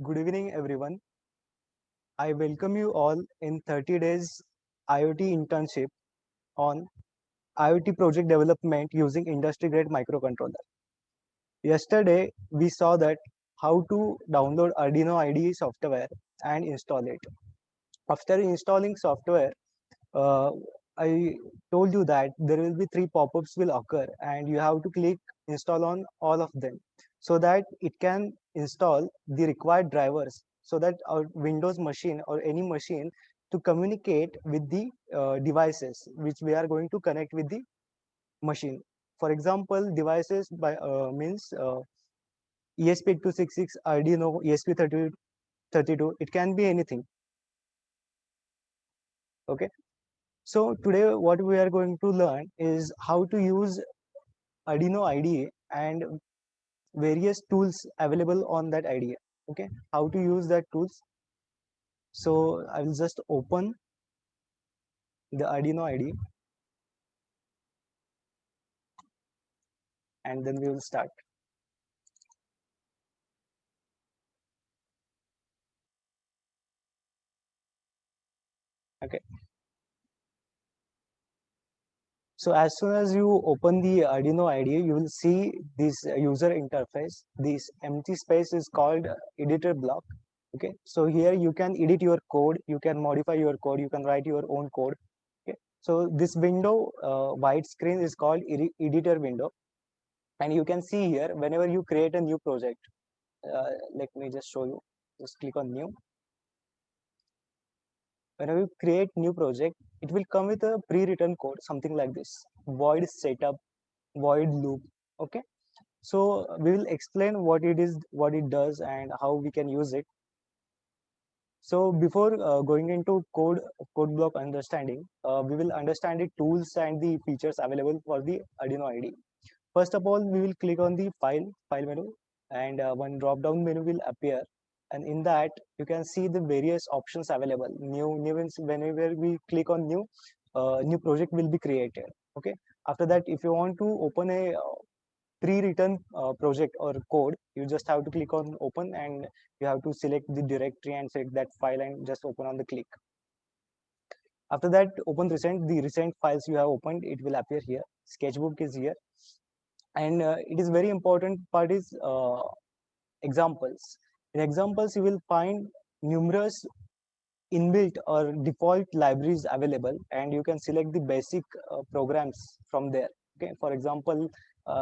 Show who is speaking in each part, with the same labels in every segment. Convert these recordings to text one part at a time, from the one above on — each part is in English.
Speaker 1: Good evening, everyone. I welcome you all in 30 days IoT internship on IoT project development using industry grade microcontroller. Yesterday, we saw that how to download Arduino IDE software and install it. After installing software, uh, I told you that there will be three pop-ups will occur and you have to click install on all of them so that it can install the required drivers so that our Windows machine or any machine to communicate with the devices which we are going to connect with the machine. For example, devices by means ESP8266, Arduino, ESP32, it can be anything. Okay. So today what we are going to learn is how to use Arduino IDE and various tools available on that IDE. Okay, how to use that tools. So I will just open the Arduino IDE and then we will start. Okay. So as soon as you open the Arduino IDE, you will see this user interface. This empty space is called editor block. Okay. So here you can edit your code, you can modify your code, you can write your own code. Okay. So this window, white screen is called editor window. And you can see here, whenever you create a new project, let me just show you, just click on new. Whenever you create new project, it will come with a pre-written code, something like this, void setup, void loop. Okay, so we will explain what it is, what it does, and how we can use it. So before going into code block understanding, we will understand the tools and the features available for the Arduino IDE. First of all, we will click on the file menu, and one drop down menu will appear, and in that you can see the various options available. New means whenever we click on new, new project will be created. Okay, after that, if you want to open a pre-written project or code, you just have to click on open, and you have to select the directory and select that file and just open on the click. After that, open the recent files you have opened, it will appear here. Sketchbook is here, and it is very important part is examples. In examples, you will find numerous inbuilt or default libraries available, and you can select the basic programs from there. Okay, for example,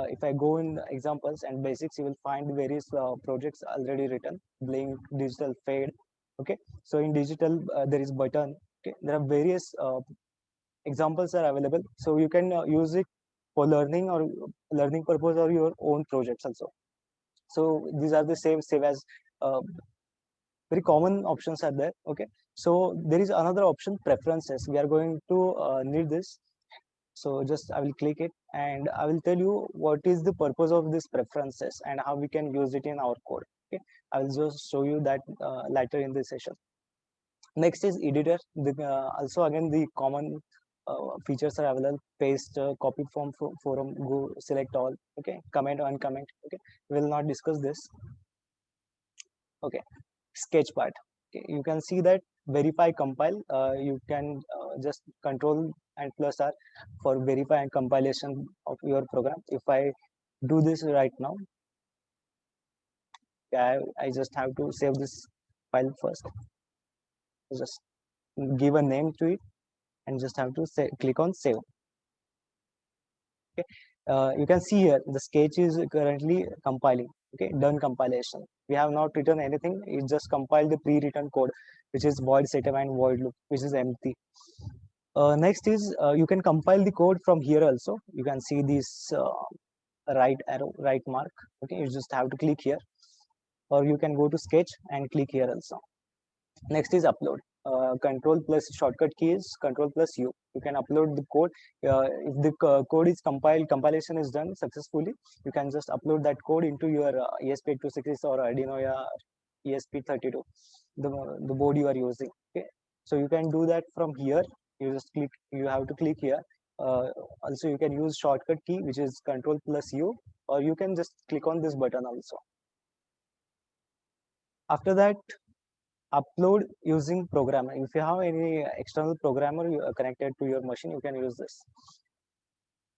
Speaker 1: if I go in examples and basics, you will find various projects already written. Blink, digital fade. Okay, so in digital there is button. Okay, there are various examples are available, so you can use it for learning or learning purpose or your own projects also. So these are the save as very common options are there. Okay, so there is another option, preferences. We are going to need this, so just I will click it and I will tell you what is the purpose of this preferences and how we can use it in our code. Okay, I will just show you that later in this session. Next is editor. Also again the common features are available. Paste, copy from forum, go select all. Okay, comment, uncomment. Okay, we will not discuss this. Okay, sketch part. Okay, you can see that verify, compile. You can just control and plus R for verify and compilation of your program. If I do this right now, I just have to save this file first. Just give a name to it and just have to click on save. Okay, you can see here the sketch is currently compiling. Okay, done compilation. We have not written anything, it just compiled the pre-written code, which is void setup and void loop, which is empty. Next is you can compile the code from here also. You can see this right arrow, right mark. Okay, you just have to click here, or you can go to sketch and click here also. Next is upload. Control plus shortcut key is control plus U. You can upload the code. If the code is compiled, compilation is done successfully, you can just upload that code into your ESP8266 or Arduino ESP32, the board you are using. Okay, so you can do that from here. You just click. You have to click here. Also, you can use shortcut key, which is control plus U, or you can just click on this button also. After that, upload using programmer. If you have any external programmer connected to your machine, you can use this.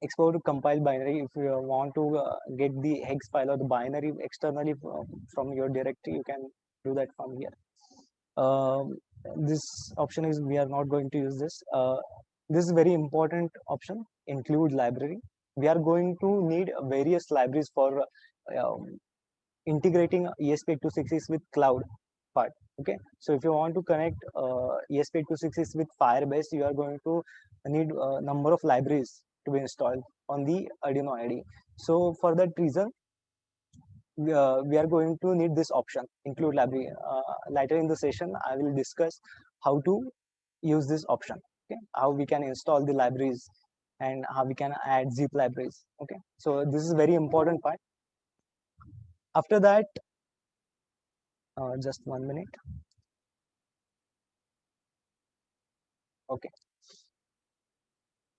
Speaker 1: Export to compile binary. If you want to get the hex file or the binary externally from your directory, you can do that from here. This option is, we are not going to use this. This is very important option, include library. We are going to need various libraries for integrating ESP8266 with cloud part. Okay, so if you want to connect ESP8266 with Firebase, you are going to need a number of libraries to be installed on the Arduino IDE. So for that reason, we are going to need this option, include library. Later in the session, I will discuss how to use this option. Okay, how we can install the libraries and how we can add zip libraries. Okay, so this is very important part. After that, just 1 minute. Okay,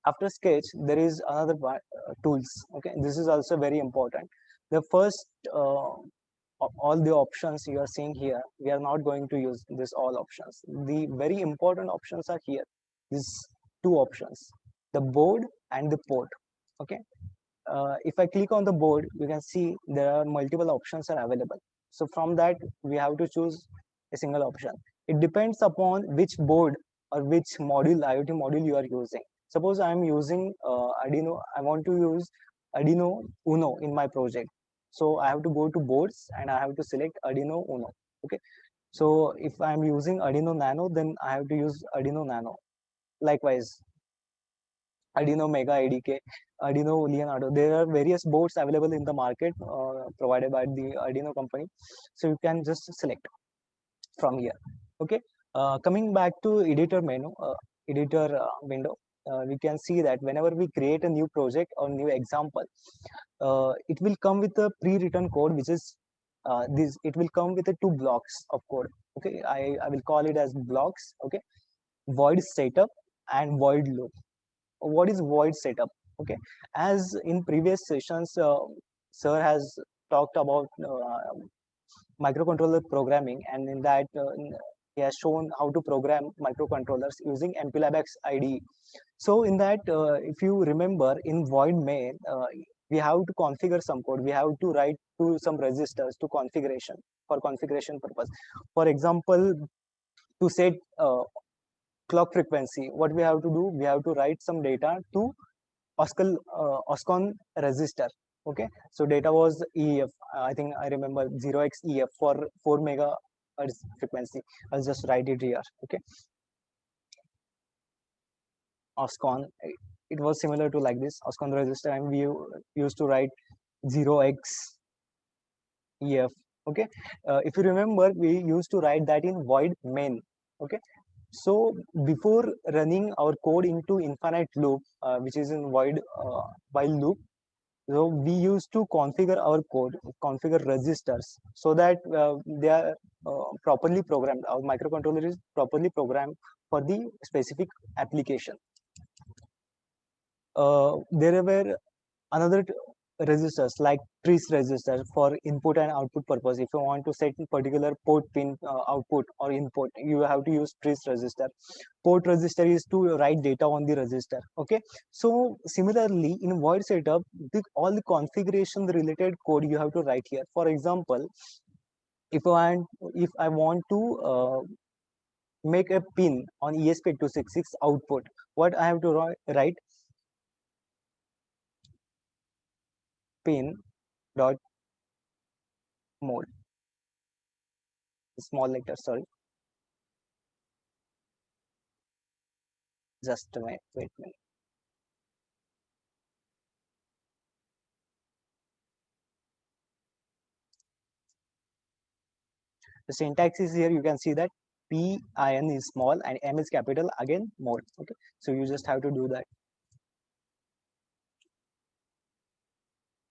Speaker 1: after sketch there is another part, tools. Okay, this is also very important. The first all the options you are seeing here, we are not going to use this all options. The very important options are here, these two options, the board and the port. Okay, if I click on the board, you can see there are multiple options are available. So from that, we have to choose a single option. It depends upon which board or which module, IoT module you are using. Suppose I am using Arduino, I want to use Arduino Uno in my project. So I have to go to boards and I have to select Arduino Uno. Okay. So if I'm using Arduino Nano, then I have to use Arduino Nano. Likewise, Arduino Mega ADK, Arduino Leonardo. There are various boards available in the market provided by the Arduino company. So you can just select from here. Okay. Coming back to editor menu, editor window, we can see that whenever we create a new project or new example, it will come with a pre-written code, which is this. It will come with a two blocks of code. Okay, I will call it as blocks. Okay, void setup and void loop. What is void setup? Okay, as in previous sessions, sir has talked about microcontroller programming, and in that he has shown how to program microcontrollers using MPLAB IDE. So in that, if you remember, in void main, we have to configure some code. We have to write to some registers to configuration for configuration purpose. For example, to set clock frequency, what we have to do, we have to write some data to OSCON register. Okay, so data was EF. I think I remember 0x EF for 4 megahertz frequency. I'll just write it here. Okay, OSCON. It was similar to like this OSCON register, and we used to write 0x EF. Okay, if you remember, we used to write that in void main. Okay, so before running our code into infinite loop, which is in void while loop, so we used to configure our code, configure registers so that they are properly programmed. Our microcontroller is properly programmed for the specific application. There were another registers like trace register for input and output purpose. If you want to set particular port pin output or input, you have to use trace register. Port register is to write data on the register. Okay, so similarly in void setup, all the configuration related code you have to write here. For example, if I want to make a pin on ESP8266 output, what I have to write, pin dot mode, small letter, sorry, just wait a minute. The syntax is here. You can see that PIN is small and M is capital, again mode. Okay, so you just have to do that.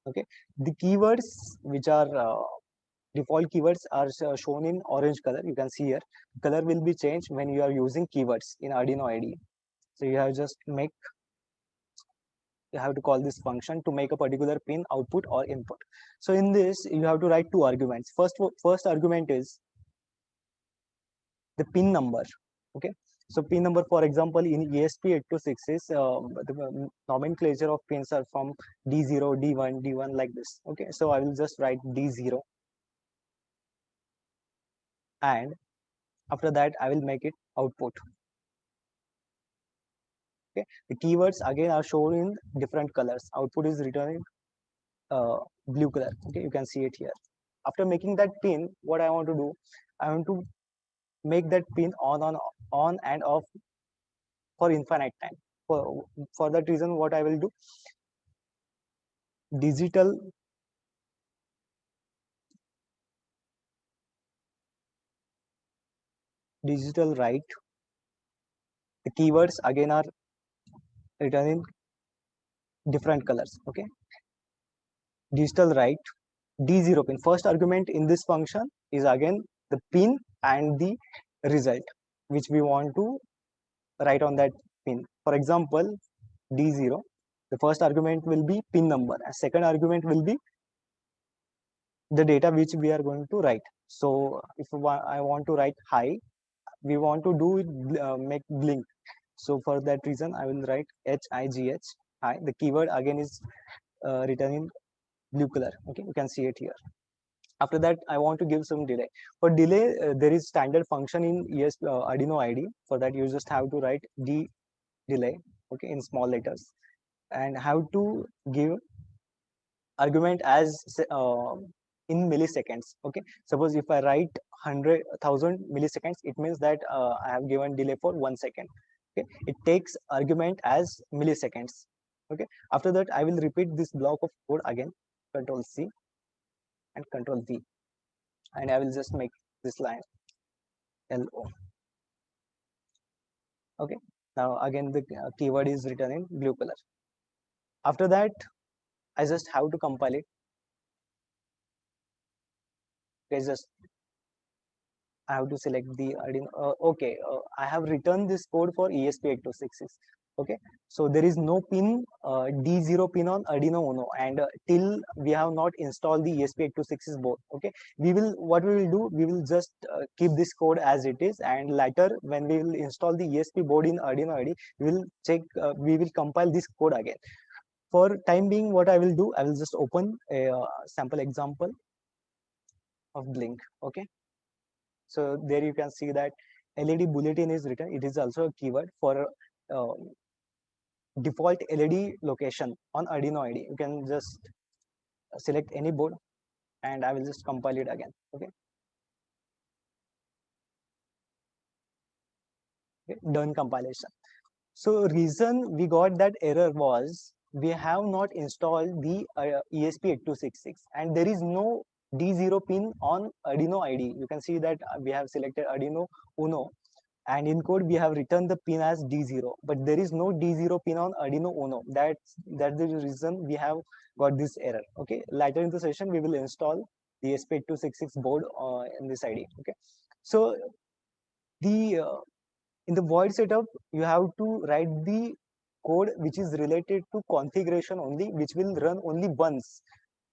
Speaker 1: Okay, the keywords which are default keywords are shown in orange color. You can see here color will be changed when you are using keywords in Arduino IDE. So you have just make, you have to call this function to make a particular pin output or input. So in this you have to write two arguments. First argument is the pin number. Okay, so pin number, for example, in ESP8266, the nomenclature of pins are from D0, D1, D1, like this. Okay, so I will just write D0, and after that I will make it output. Okay, the keywords again are shown in different colors. Output is written in blue color. Okay, you can see it here. After making that pin, what I want to do, I want to make that pin on and off for infinite time. For that reason, what I will do, digital write. The keywords again are written in different colors. Okay, digital write D0 pin. First argument in this function is again the pin and the result which we want to write on that pin. For example, D0, the first argument will be pin number, and second argument will be the data which we are going to write. So if I want to write high, we want to do it, make blink. So for that reason, I will write HIGH, high. The keyword again is written in blue color. Okay, you can see it here. After that, I want to give some delay. For delay, there is standard function in Arduino IDE. For that, you just have to write D delay, okay, in small letters, and have to give argument as in milliseconds. Okay, suppose if I write 100,000 milliseconds, it means that I have given delay for 1 second. Okay, it takes argument as milliseconds. Okay, after that I will repeat this block of code again, Control C and Control V, and I will just make this line LO. Okay, now again the keyword is written in blue color. After that, I just have to compile it. Just I have to select the Arduino. Okay, I have written this code for ESP8266. Okay, so there is no pin D0 pin on Arduino Uno, and till we have not installed the ESP8266 board. Okay, what we will do, we will just keep this code as it is, and later when we will install the ESP board in Arduino IDE, we will check. We will compile this code again. For time being, what I will do, I will just open a sample example of Blink. Okay. So there you can see that LED bulletin is written. It is also a keyword for uh, default LED location on Arduino IDE. You can just select any board, and I will just compile it again. Okay, done compilation. So reason we got that error was we have not installed the ESP8266, and there is no D0 pin on Arduino IDE. You can see that we have selected Arduino Uno, and in code we have written the pin as D0, but there is no D0 pin on Arduino Uno. That's the reason we have got this error. Okay, later in the session we will install the ESP8266 board in this IDE. Okay, so the in the void setup you have to write the code which is related to configuration only, which will run only once.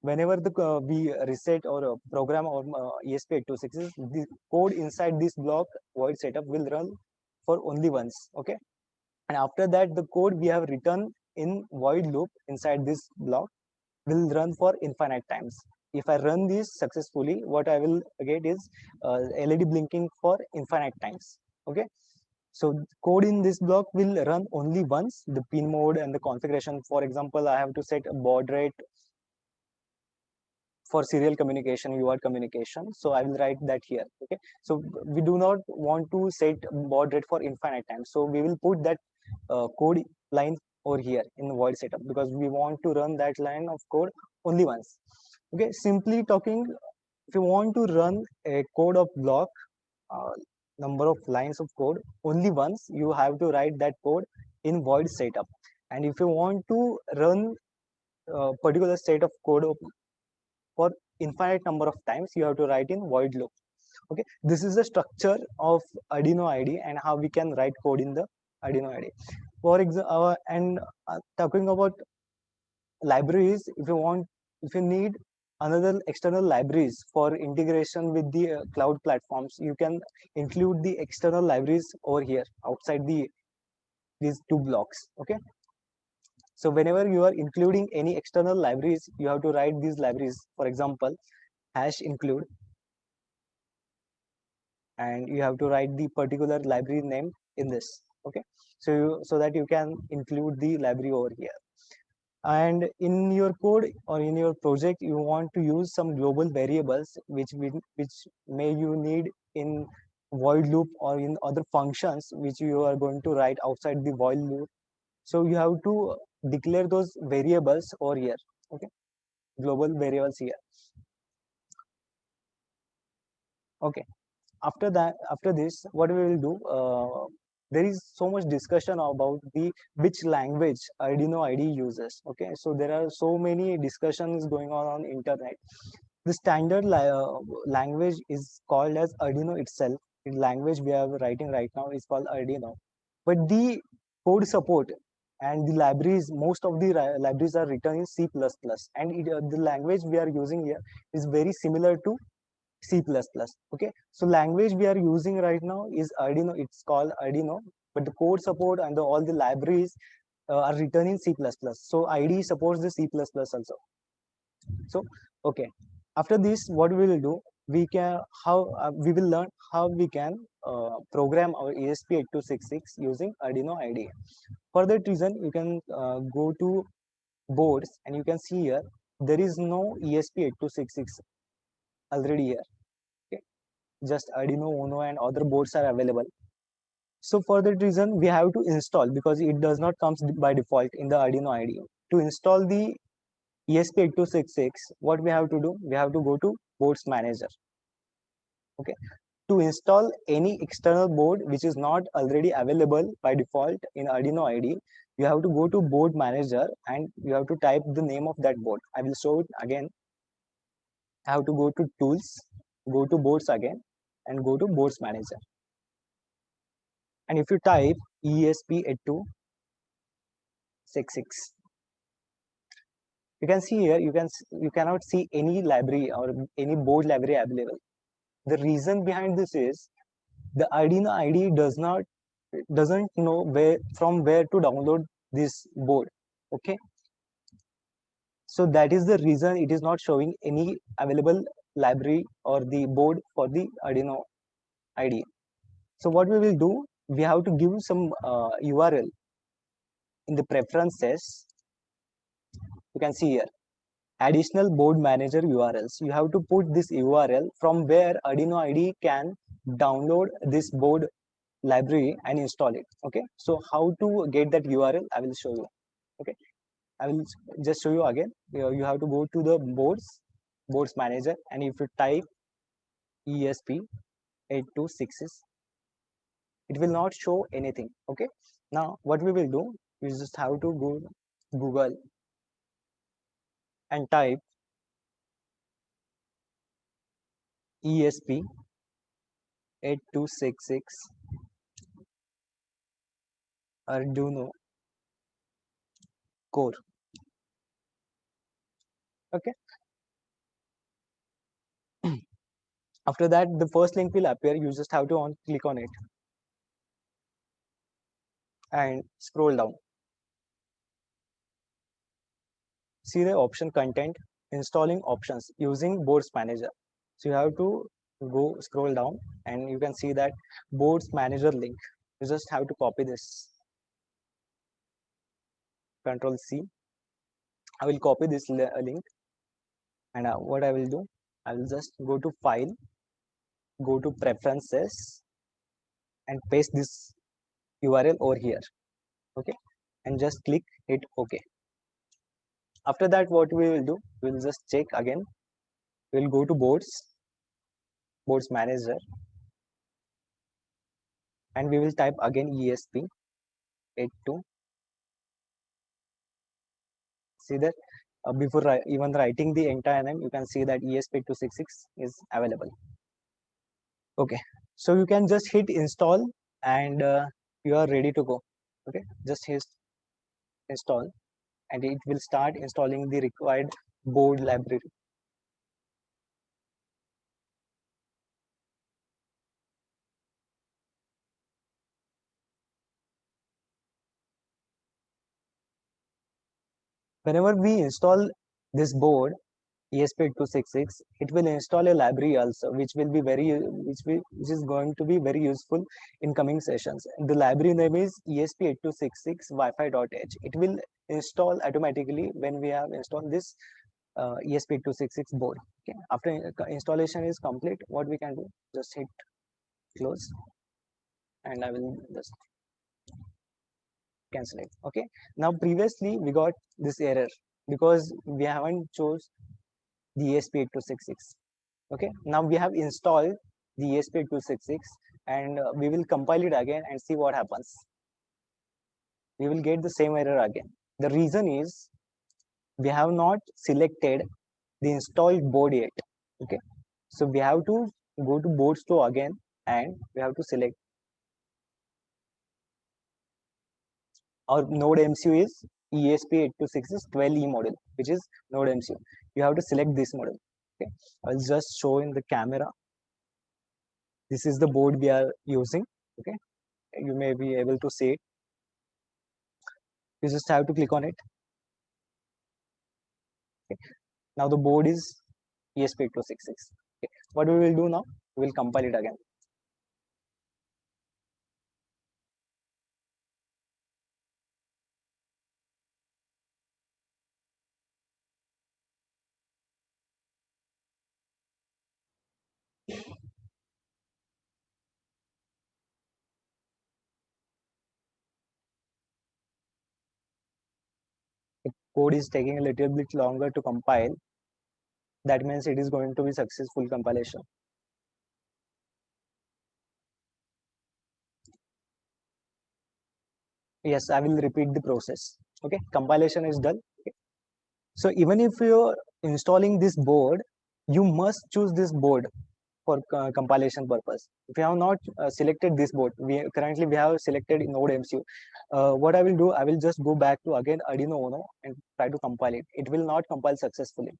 Speaker 1: Whenever we reset or program or ESP8266, the code inside this block void setup will run for only once. Okay, and after that the code we have written in void loop inside this block will run for infinite times. If I run this successfully, what I will get is LED blinking for infinite times. Okay, so code in this block will run only once. The pin mode and the configuration, for example, I have to set a baud rate for serial communication, UART communication. So I will write that here. Okay, so we do not want to set baud rate for infinite time. So we will put that code line over here in the void setup, because we want to run that line of code only once. Okay, simply talking, if you want to run a code of block, uh, number of lines of code only once, you have to write that code in void setup. And if you want to run a particular set of code for infinite number of times, you have to write in void loop. Okay, this is the structure of Arduino IDE and how we can write code in the Arduino IDE. For example, talking about libraries, if you need another external libraries for integration with the cloud platforms. You can include the external libraries over here outside these two blocks. Okay, so whenever you are including any external libraries, you have to write these libraries. For example, hash include, and you have to write the particular library name in this. Okay, so that you can include the library over here. And in your code or in your project, you want to use some global variables which may you need in void loop or in other functions which you are going to write outside the void loop. So you have to declare those variables over here. Okay, global variables here. Okay, after this, what we will do, there is so much discussion about the which language Arduino IDE uses. Okay, so there are so many discussions going on internet. The standard language is called as Arduino itself. The language we are writing right now is called Arduino, but the code support and the libraries, most of the libraries are written in C++, and the language we are using here is very similar to C++. Okay, so language we are using right now is Arduino. It's called Arduino, but the code support and all the libraries are written in C++. So IDE supports the C++ also. So okay, after this, what we will do? We will learn how we can program our ESP8266 using Arduino IDE. For that reason, you can go to boards and you can see here there is no ESP8266 already here. Okay, just Arduino Uno and other boards are available. So for that reason, we have to install, because it does not come by default in the Arduino IDE. To install the ESP8266, what we have to do? We have to go to boards manager. Okay, to install any external board which is not already available by default in Arduino IDE, you have to go to board manager and you have to type the name of that board. I will show it again. I have to go to tools, go to boards again, and go to boards manager. And if you type ESP8266, you can see here you cannot see any library or any board library available. The reason behind this is the Arduino IDE doesn't know where to download this board. Okay, so that is the reason it is not showing any available library or the board for the Arduino IDE. So what we will do, we have to give some URL in the preferences. You can see here additional board manager URLs. You have to put this URL from where Arduino IDE can download this board library and install it. Okay, so how to get that URL, I will show you. Okay, I will just show you again. You have to go to the boards manager, and if you type ESP8266, it will not show anything. Okay, now what we will do, we just have to go Google and type ESP8266 Arduino core. Okay, after that the first link will appear. You just have to click on it and scroll down. See the option content, installing options using boards manager. So you have to go scroll down and you can see that boards manager link. You just have to copy this, Control C. I will copy this link, and what I will do, I will just go to file, go to preferences, and paste this URL over here. Okay, and just click hit OK. After that, what we will do, we will just check again. We will go to boards manager, and we will type again ESP82. See that before even writing the entire name, you can see that ESP8266 is available. Okay, so you can just hit install and you are ready to go. Okay, just hit install and it will start installing the required board library. Whenever we install this board ESP8266, it will install a library also, which will be which is going to be very useful in coming sessions. The library name is ESP8266 Wi-Fi.h. It will install automatically when we have installed this ESP8266 board. Okay, after installation is complete, what we can do, just hit close, and I will just cancel it. Okay, now previously we got this error because we haven't chose the ESP8266. Okay, now we have installed the ESP8266, and we will compile it again and see what happens. We will get the same error again. The reason is we have not selected the installed board yet. Okay, so we have to go to board store again, and we have to select our node MCU is ESP8266 12E model, which is node MCU. You have to select this model. Okay, I'll just show in the camera. This is the board we are using. Okay, you may be able to see it. You just have to click on it. Okay, now the board is ESP8266. Okay, what we will do now, we will compile it again. The code is taking a little bit longer to compile. That means it is going to be successful compilation. Yes, I will repeat the process. Okay, compilation is done. Okay. So even if you're installing this board, you must choose this board for compilation purpose. If you have not selected this board, currently we have selected Node MCU. What I will do, I will just go back to again Arduino Uno and try to compile it. It will not compile successfully.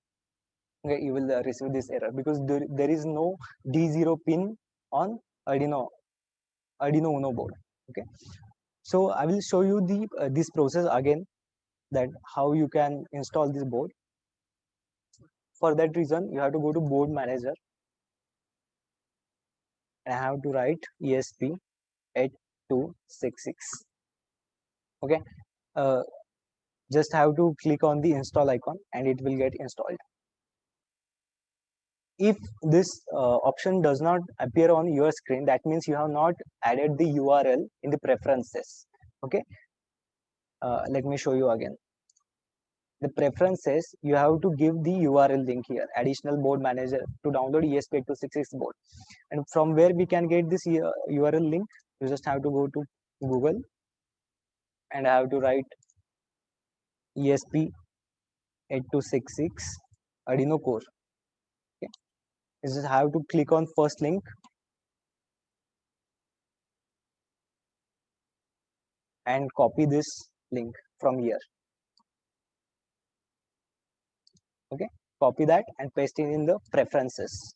Speaker 1: Okay, you will receive this error because there is no D0 pin on Arduino Uno board. Okay, so I will show you the this process again, that how you can install this board. For that reason, you have to go to board manager. I have to write ESP8266. Okay, uh, just have to click on the install icon and it will get installed. If this option does not appear on your screen, that means you have not added the URL in the preferences. Okay, let me show you again. The preferences, you have to give the URL link here, additional board manager, to download ESP8266 board. And from where we can get this URL link, you just have to go to Google and I have to write ESP8266 Arduino core. Okay, you just have to click on first link and copy this link from here. Okay, copy that and paste it in the preferences.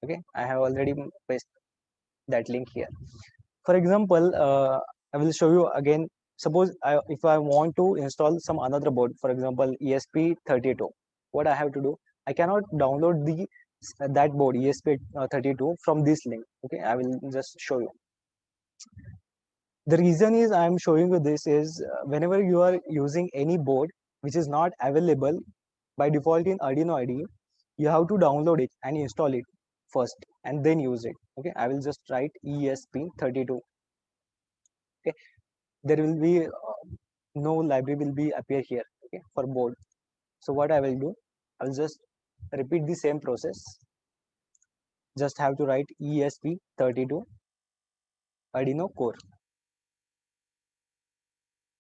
Speaker 1: Okay, I have already pasted that link here. For example, I will show you again. Suppose if I want to install some another board, for example ESP32, what I have to do, I cannot download the that board ESP32 from this link. Okay, I will just show you. The reason is I am showing you this is whenever you are using any board which is not available by default in Arduino IDE, you have to download it and install it first and then use it. Okay, I will just write ESP32. Okay, there will be no library will be appear here. Okay, for board. So what I will do, I will just repeat the same process. Just have to write ESP32 Arduino core.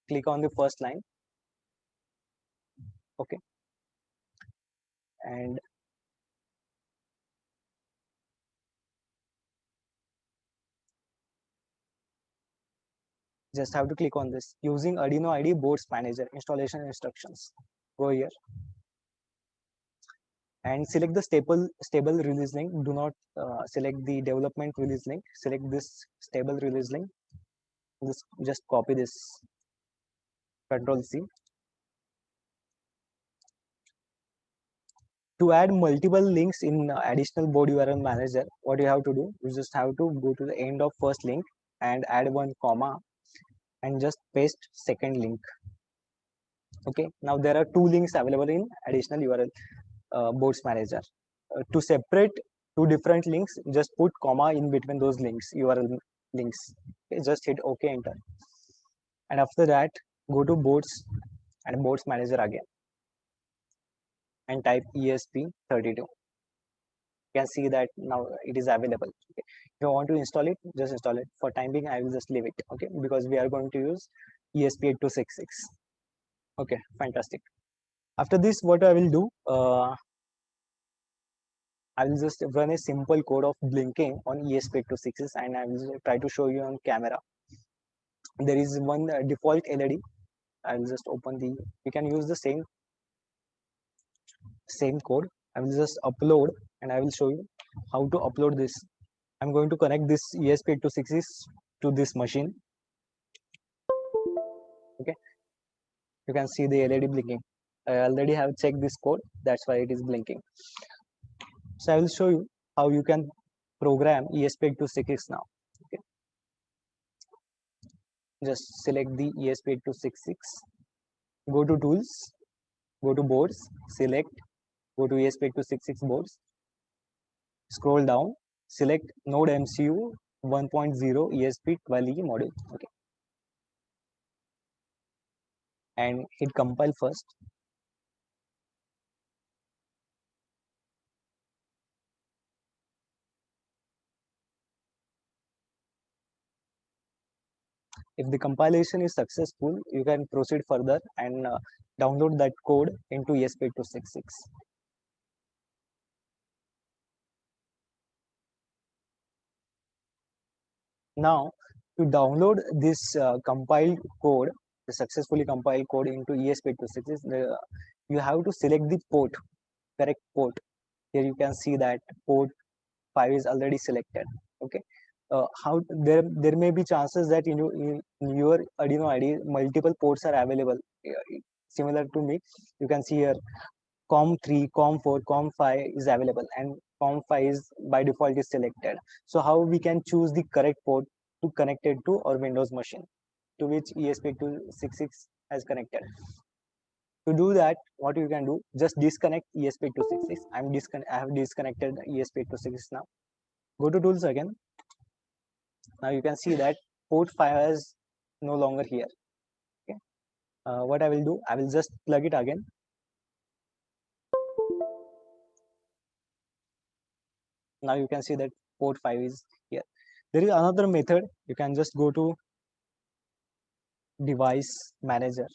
Speaker 1: Click on the first line. Okay, and just have to click on this using Arduino IDE boards manager installation instructions. Go here and select the stable release link. Do not select the development release link. Select this stable release link. Just copy this, Control C. To add multiple links in additional board URL manager, what you have to do, you just have to go to the end of first link and add one comma and just paste second link. Okay, now there are two links available in additional URL boards manager. To separate two different links, just put comma in between those links, URL links. Okay, just hit OK, enter. And after that, go to boards and boards manager again and type ESP32. You can see that now it is available. Okay. If you want to install it, just install it. For time being, I will just leave it. Okay, because we are going to use ESP8266. Okay, fantastic. After this, what I will do, I will just run a simple code of blinking on ESP8266 and I will try to show you on camera. There is one default LED. I will just open the, we can use the same code. I will just upload and I will show you how to upload this. I'm going to connect this ESP8266 to this machine. Okay, you can see the LED blinking. I already have checked this code, that's why it is blinking. So I will show you how you can program ESP8266 now. Okay, just select the ESP8266, go to tools, go to boards, select, go to ESP8266 boards, scroll down, select Node MCU 1.0 ESP12E module. Okay, and hit compile first. If the compilation is successful, you can proceed further and download that code into ESP8266. Now, to download this compiled code, the successfully compiled code into ESP8266, you have to select the port, correct port. Here you can see that port 5 is already selected. Okay, how there may be chances that in your Arduino IDE multiple ports are available. Similar to me, you can see here COM3, COM4, COM5 is available, and COM5 is by default is selected. So how we can choose the correct port to connect it to our Windows machine to which ESP8266 has connected. To do that, what you can do, just disconnect ESP8266. I have disconnected ESP8266 now. Go to tools again. Now you can see that port 5 is no longer here. Okay. What I will do, I will just plug it again. Now you can see that port 5 is here. There is another method. You can just go to device manager.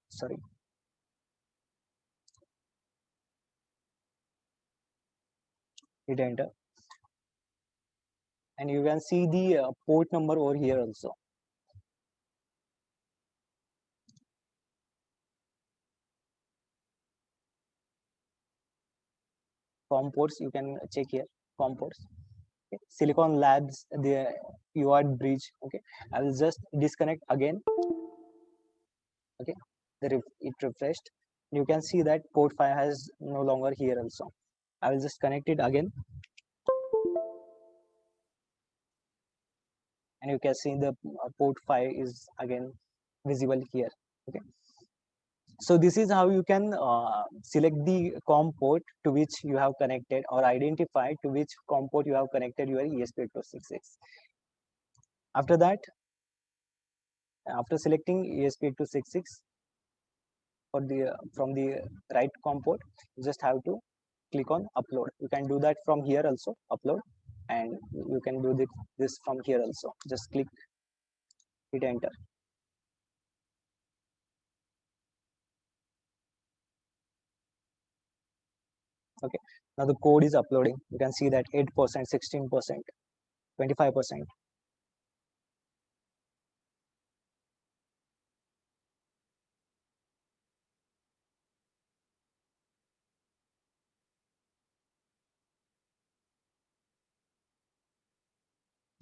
Speaker 1: Sorry. Hit enter. And you can see the port number over here also. COM ports, you can check here. COM ports. Okay. Silicon Labs, the UART bridge. Okay. I will just disconnect again. Okay. It refreshed. You can see that port 5 has no longer here also. I will just connect it again. And you can see the port 5 is again visible here. Okay. So this is how you can select the COM port to which you have connected or identify to which COM port you have connected your ESP8266. After that, after selecting ESP8266 for the from the right COM port, you just have to click on upload. You can do that from here also, upload, and you can do this from here also. Just click, hit enter. Okay, now the code is uploading. You can see that 8%, 16%, 25%.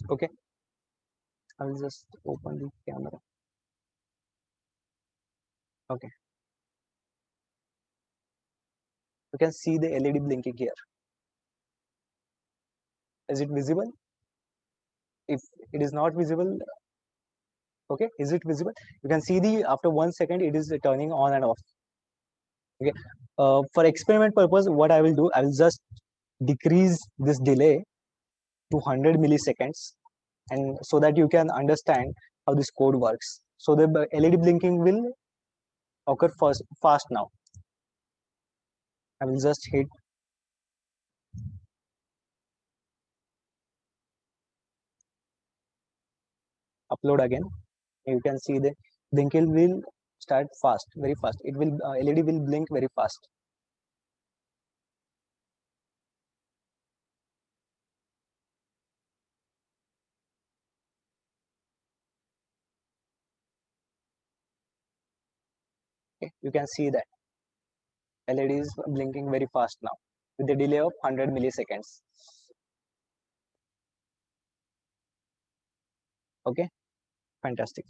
Speaker 1: Okay, I will just open the camera. Okay, you can see the LED blinking here. Is it visible? If it is not visible, okay, is it visible? You can see the after 1 second it is turning on and off. Okay, for experiment purpose, what I will do, I will just decrease this delay to 100 milliseconds, and so that you can understand how this code works. So the LED blinking will occur fast now. I will just hit upload again. You can see the blinking will start fast, very fast. It will LED will blink very fast. Okay, you can see that LED is blinking very fast now with a delay of 100 milliseconds. Okay, fantastic.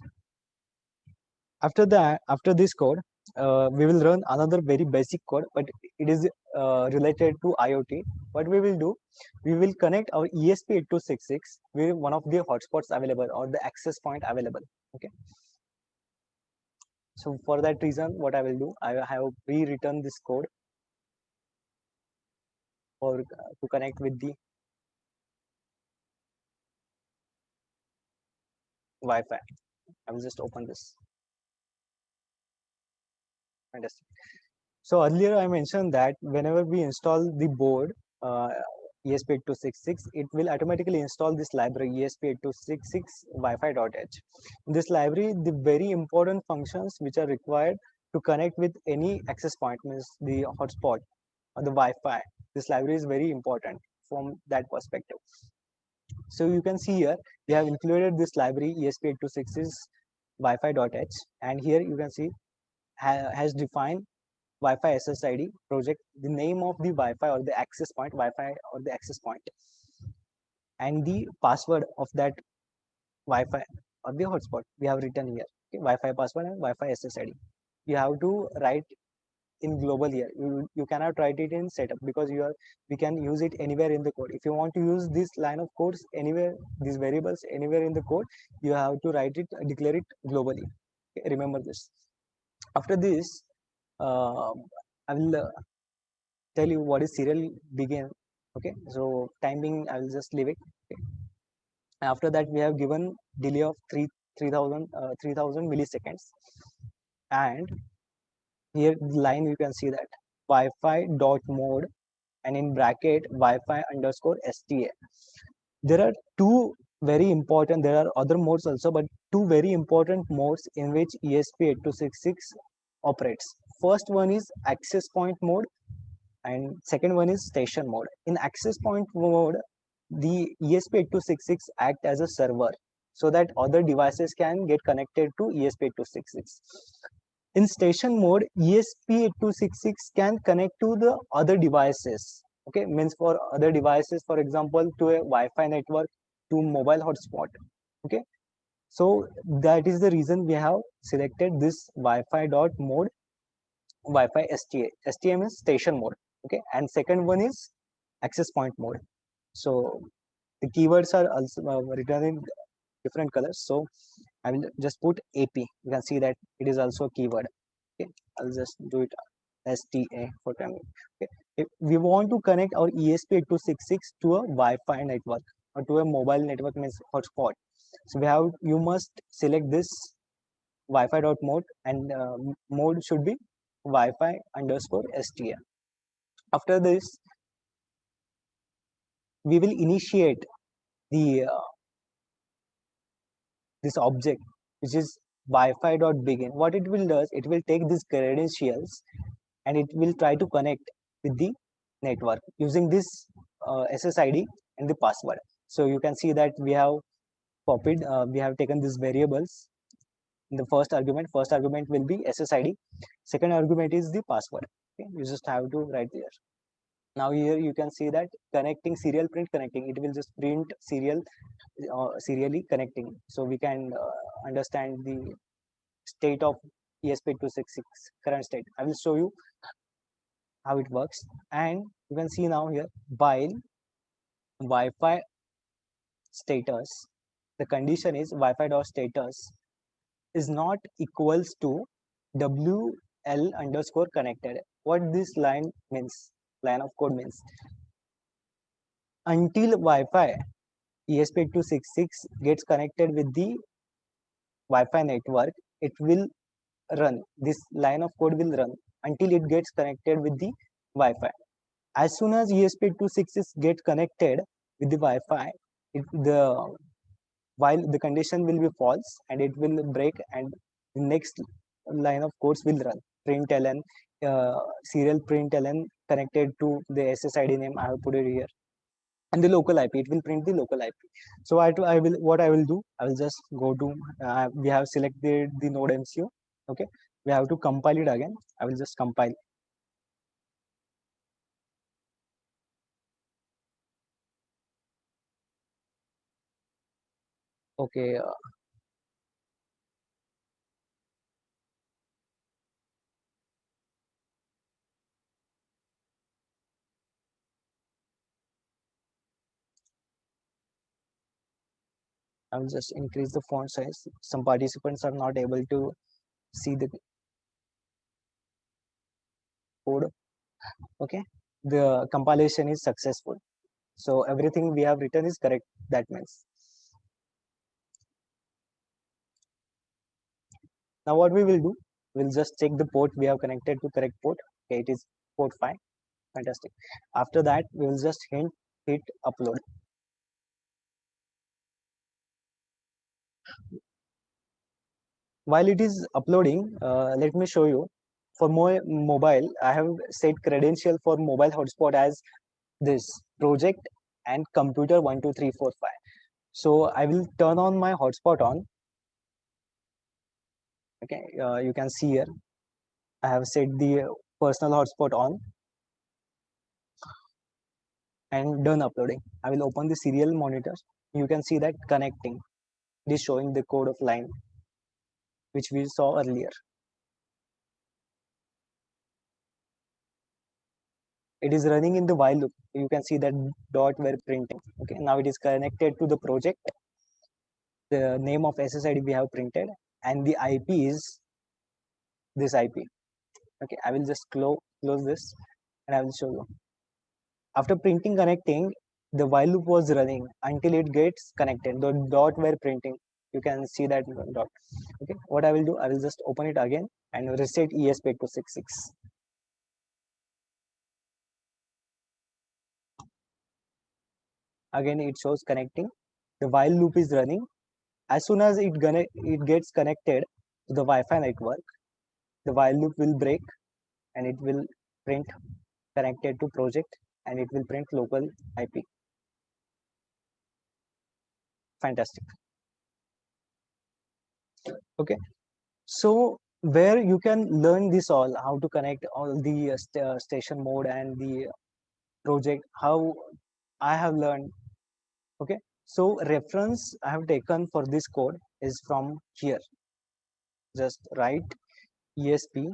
Speaker 1: After this code, we will run another very basic code, but it is related to IoT. What we will do, we will connect our ESP8266 with one of the hotspots available or the access point available. Okay, so for that reason, what I will do, I have rewritten this code for to connect with the Wi-Fi. I will just open this. Fantastic. So earlier I mentioned that whenever we install the board uh, ESP8266, it will automatically install this library ESP8266 Wi-Fi.h. In this library, the very important functions which are required to connect with any access point, means the hotspot or the Wi-Fi. This library is very important from that perspective. So you can see here, we have included this library ESP8266 Wi-Fi.h, and here you can see has defined Wi-Fi SSID project, the name of the Wi-Fi or the access point, Wi-Fi or the access point, and the password of that Wi-Fi or the hotspot we have written here. Okay, Wi-Fi password and Wi-Fi SSID. You have to write in global here. You cannot write it in setup because we can use it anywhere in the code. If you want to use this line of codes anywhere, these variables anywhere in the code, you have to write it, declare it globally. Okay, remember this. After this, uh, I will tell you what is serial begin. Okay, so timing I will just leave it. Okay. After that, we have given delay of 3000 milliseconds, and here the line you can see that Wi-Fi dot mode, and in bracket Wi-Fi underscore STA. There are two very important, there are other modes also, but two very important modes in which ESP8266 operates. First one is access point mode, and second one is station mode. In access point mode, the ESP8266 act as a server so that other devices can get connected to ESP8266. In station mode, ESP8266 can connect to the other devices. Okay, means for other devices, for example, to a Wi-Fi network, to mobile hotspot. Okay, so that is the reason we have selected this Wi-Fi dot mode, Wi-Fi STA. STA means station mode. Okay, and second one is access point mode. So the keywords are also written in different colors. So I will just put AP. You can see that it is also a keyword. Okay, I'll just do it STA for time. Okay, if we want to connect our ESP8266 to a Wi-Fi network or to a mobile network, means hotspot. So you must select this Wi-Fi dot mode, and mode should be Wi-Fi underscore STA. After this, we will initiate the this object, which is Wi-Fi dot begin. What it will does, it will take these credentials and it will try to connect with the network using this SSID and the password. So you can see that we have copied, we have taken these variables in the first argument. First argument will be SSID. Second argument is the password. Okay, you just have to write there. Now here you can see that connecting serial print connecting, it will just print serially connecting. So we can understand the state of ESP8266 current state. I will show you how it works. And you can see now here, while Wi-Fi status, the condition is Wi-Fi dot status is not equals to WL underscore connected. What this line means, line of code means, until Wi-Fi ESP8266 gets connected with the Wi-Fi network, it will run. This line of code will run until it gets connected with the Wi-Fi. As soon as ESP8266 gets connected with the Wi-Fi, the while the condition will be false and it will break, and the next line of codes will run println serial println connected to the SSID name. I have put it here, and the local IP, it will print the local IP. So I will what I will do, I will just go to we have selected the node MCU. Okay, we have to compile it again. I will just compile. Okay, I will just increase the font size. Some participants are not able to see the code. Okay, the compilation is successful. So everything we have written is correct. That means now what we will do, we'll just check the port we have connected to correct port. Okay, it is port 5. Fantastic. After that, we will just hit upload. While it is uploading, let me show you. For mobile, I have set credential for mobile hotspot as this project and computer 12345. So I will turn on my hotspot on. Okay, you can see here I have set the personal hotspot on and done uploading. I will open the serial monitor. You can see that connecting. It is showing the code of line which we saw earlier. It is running in the while loop. You can see that dot were printing. Okay, now it is connected to the project. The name of SSID we have printed, and the IP is this IP. Okay, I will just close this and I will show you. After printing connecting, the while loop was running until it gets connected. The dot were printing. You can see that dot. Okay, what I will do, I will just open it again and reset ESP8266. Again, it shows connecting. The while loop is running. As soon as it gets connected to the Wi-Fi network, the while loop will break and it will print connected to project, and it will print local IP. Fantastic. Okay, so where you can learn this all, how to connect all the station mode and the project, how I have learned. Okay, so reference I have taken for this code is from here. Just write ESP8266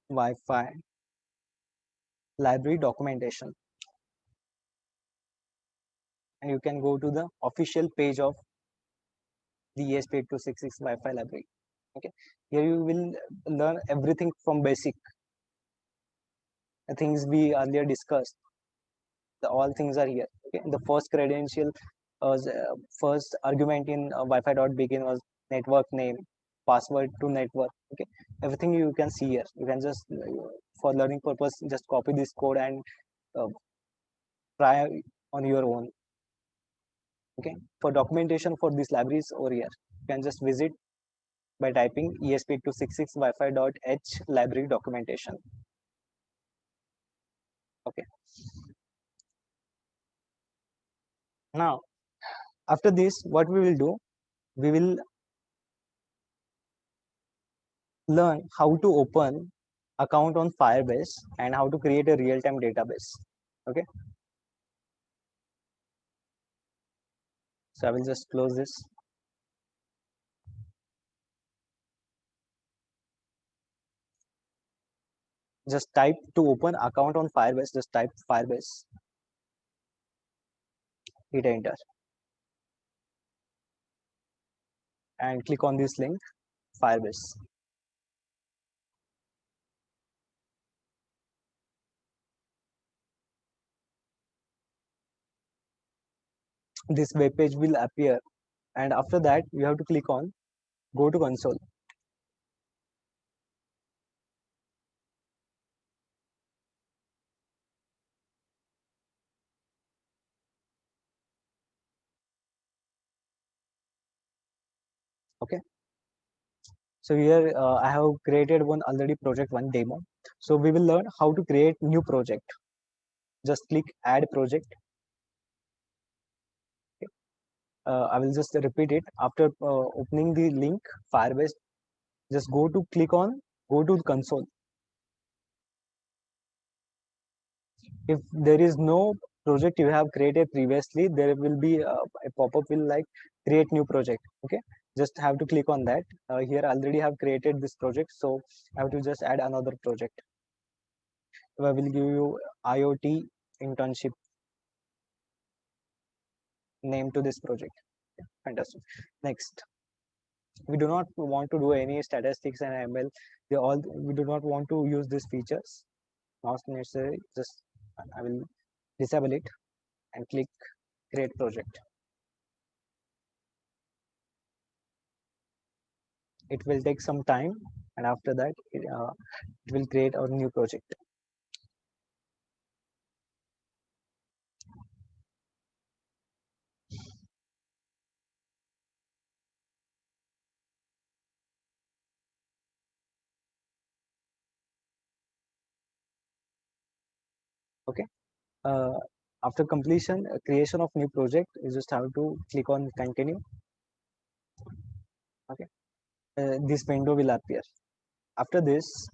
Speaker 1: Wi-Fi library documentation, and you can go to the official page of the ESP8266 Wi-Fi library. Okay, here you will learn everything from basic things we earlier discussed. All things are here. Okay, the first credential was first argument in Wi-Fi.begin was network name, password to network. Okay, everything you can see here. You can just for learning purpose just copy this code and uh, try on your own. Okay, for documentation for these libraries over here, you can just visit by typing ESP8266 Wi-Fi.h library documentation. Okay, now after this, what we will do, we will learn how to open account on Firebase and how to create a real-time database. Okay, so I will just close this. Just type to open account on Firebase, just type Firebase, hit enter, and click on this link, Firebase. This web page will appear, and after that you have to click on go to console. Okay, so here I have created one already project, one demo. So we will learn how to create new project. Just click add project. Okay. I will just repeat it after opening the link Firebase. Just go to click on go to console. If there is no project you have created previously, there will be a pop-up will like create new project. Okay, just have to click on that. Here already have created this project, so I have to just add another project. So I will give you IoT internship name to this project. Yeah, fantastic. Next, we do not want to do any statistics and ML. We do not want to use these features. Not necessary. Just I will disable it and click create project. It will take some time, and after that it will create our new project. Okay, uh, after completion creation of new project, you just have to click on continue. Okay, this window will appear. After this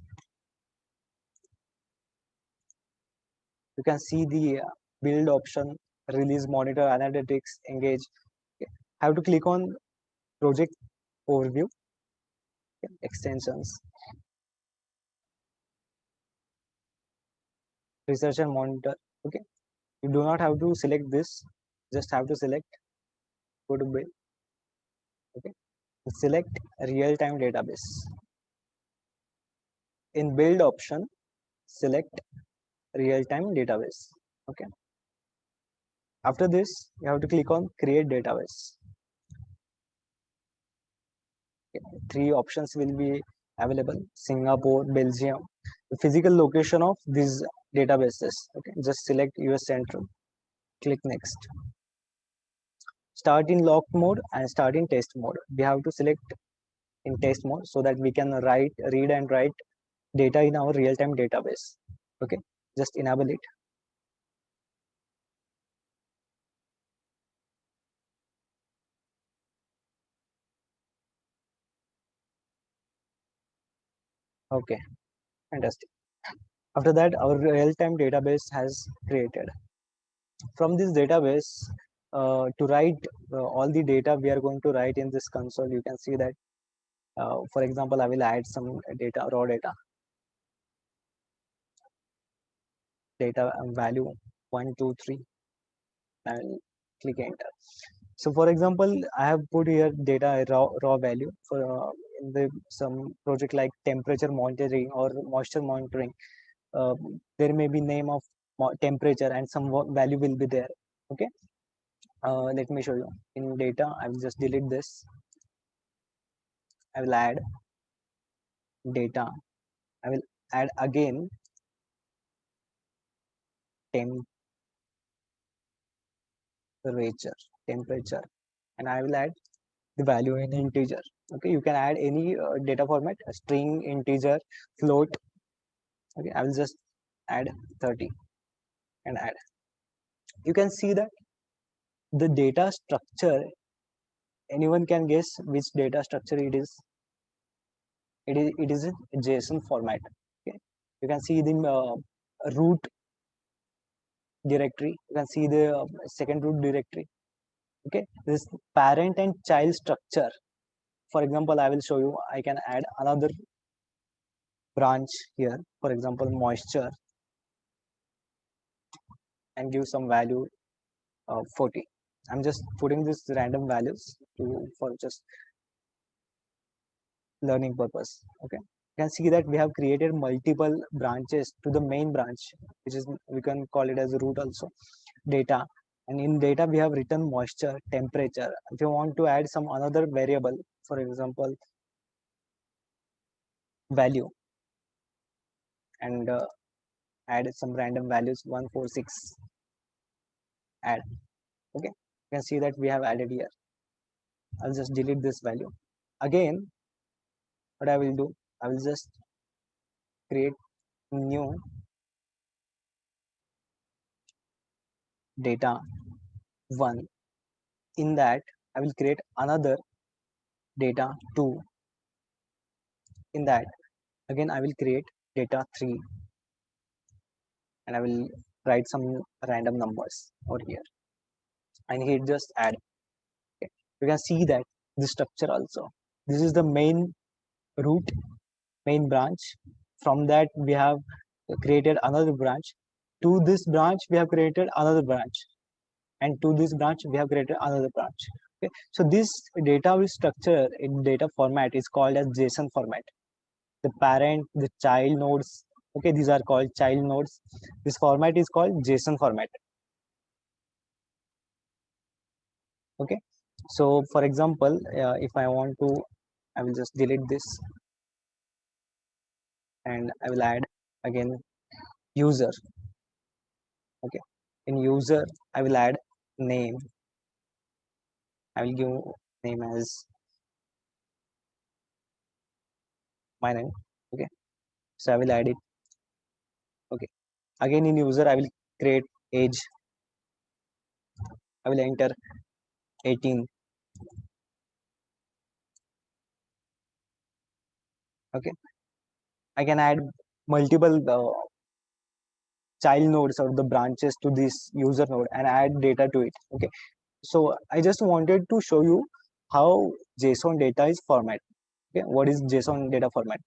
Speaker 1: you can see the build option, release, monitor, analytics, engage. Okay. Have to click on project overview. Okay. Extensions, research and monitor. Okay, you do not have to select this, just have to select go to build. Okay, select real-time database. In build option select real-time database. Okay, after this you have to click on create database. Okay. Three options will be available: Singapore, Belgium, the physical location of these databases. Okay, just select US Central, click next. Start in locked mode and start in test mode. We have to select in test mode so that we can read and write data in our real-time database. Okay, just enable it. Okay, fantastic. After that our real-time database has created. From this database to write all the data we are going to write in this console, you can see that for example I will add some data, raw data value 123 and click enter. So for example I have put here data raw value for in the some project like temperature monitoring or moisture monitoring. uh, there may be name of temperature and some value will be there. Okay, let me show you. In data I will just delete this. I will add data. I will add again temperature, temperature, and I will add the value in integer. Okay, you can add any data format, a string, integer, float. Okay, I will just add 30 and add. You can see that the data structure, anyone can guess which data structure it is. It is in JSON format. Okay, You can see the root directory. You can see the second root directory. Okay, this parent and child structure. For example, I will show you. I can add another branch here. For example, moisture, and give some value 40. I'm just putting this random values for just learning purpose. Okay, you can see that we have created multiple branches to the main branch, which is, we can call it as root also. Data, and in data we have written moisture, temperature. If you want to add some another variable, for example value, and add some random values 146, add. Okay, you can see that we have added here. I'll just delete this value. Again, what I will do, I will just create new data 1. In that I will create another data 2. In that again I will create data 3, and I will write some random numbers over here, and hit just add. Okay, you can see that the structure also, this is the main root, main branch. From that we have created another branch. To this branch we have created another branch, and to this branch we have created another branch. Okay, so this data will structure in data format is called as JSON format. The parent, the child nodes, okay, these are called child nodes. This format is called JSON format. Okay, so for example, if I want to, I will just delete this, and I will add again user. Okay, in user I will add name. I will give name as my name. Okay, so I will add it. Okay, again in user I will create age. I will enter 18. Okay, I can add multiple child nodes or the branches to this user node and add data to it. Okay, so I just wanted to show you how JSON data is format. Okay, what is JSON data format?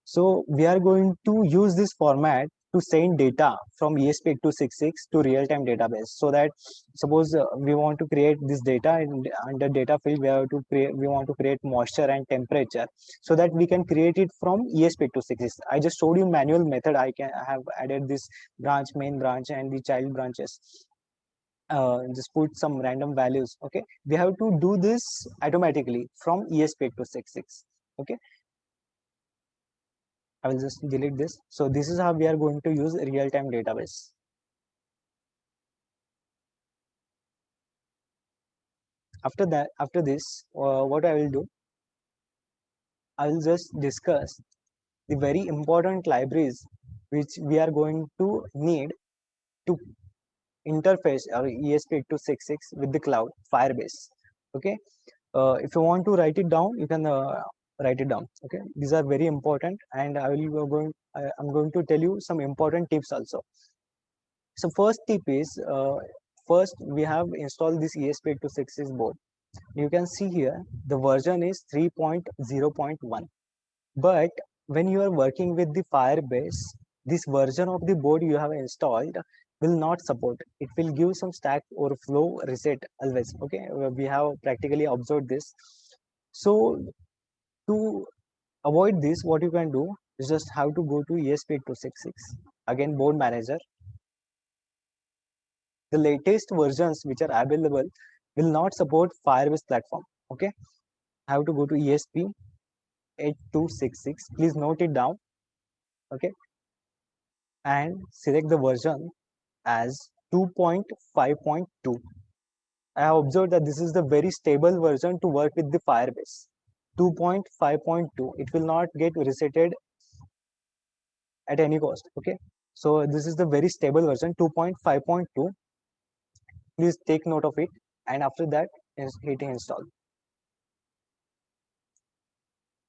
Speaker 1: So we are going to use this format to send data from ESP8266 to real-time database. So that suppose we want to create this data, and under data field we want to create moisture and temperature, so that we can create it from ESP8266. I just showed you manual method. I have added this branch, main branch, and the child branches. Just put some random values. Okay, we have to do this automatically from ESP8266. Okay, I will just delete this. So this is how we are going to use real-time database. After that, after this, what I will do, I will just discuss the very important libraries which we are going to need to interface our ESP8266 with the cloud, Firebase. Okay, if you want to write it down, you can write it down. Okay, these are very important, and I'm going to tell you some important tips also. So first tip is, first we have installed this ESP8266 board. You can see here the version is 3.0.1, but when you are working with the Firebase, this version of the board you have installed will not support. It will give some stack overflow reset always. Okay, we have practically observed this. So to avoid this, what you can do is just have to go to ESP8266, again board manager. The latest versions which are available will not support Firebase platform. Okay, have to go to ESP8266. Please note it down. Okay, and select the version as 2.5.2. I have observed that this is the very stable version to work with the Firebase. 2.5.2. It will not get resetted at any cost. Okay, so this is the very stable version 2.5.2. Please take note of it, and after that hit install.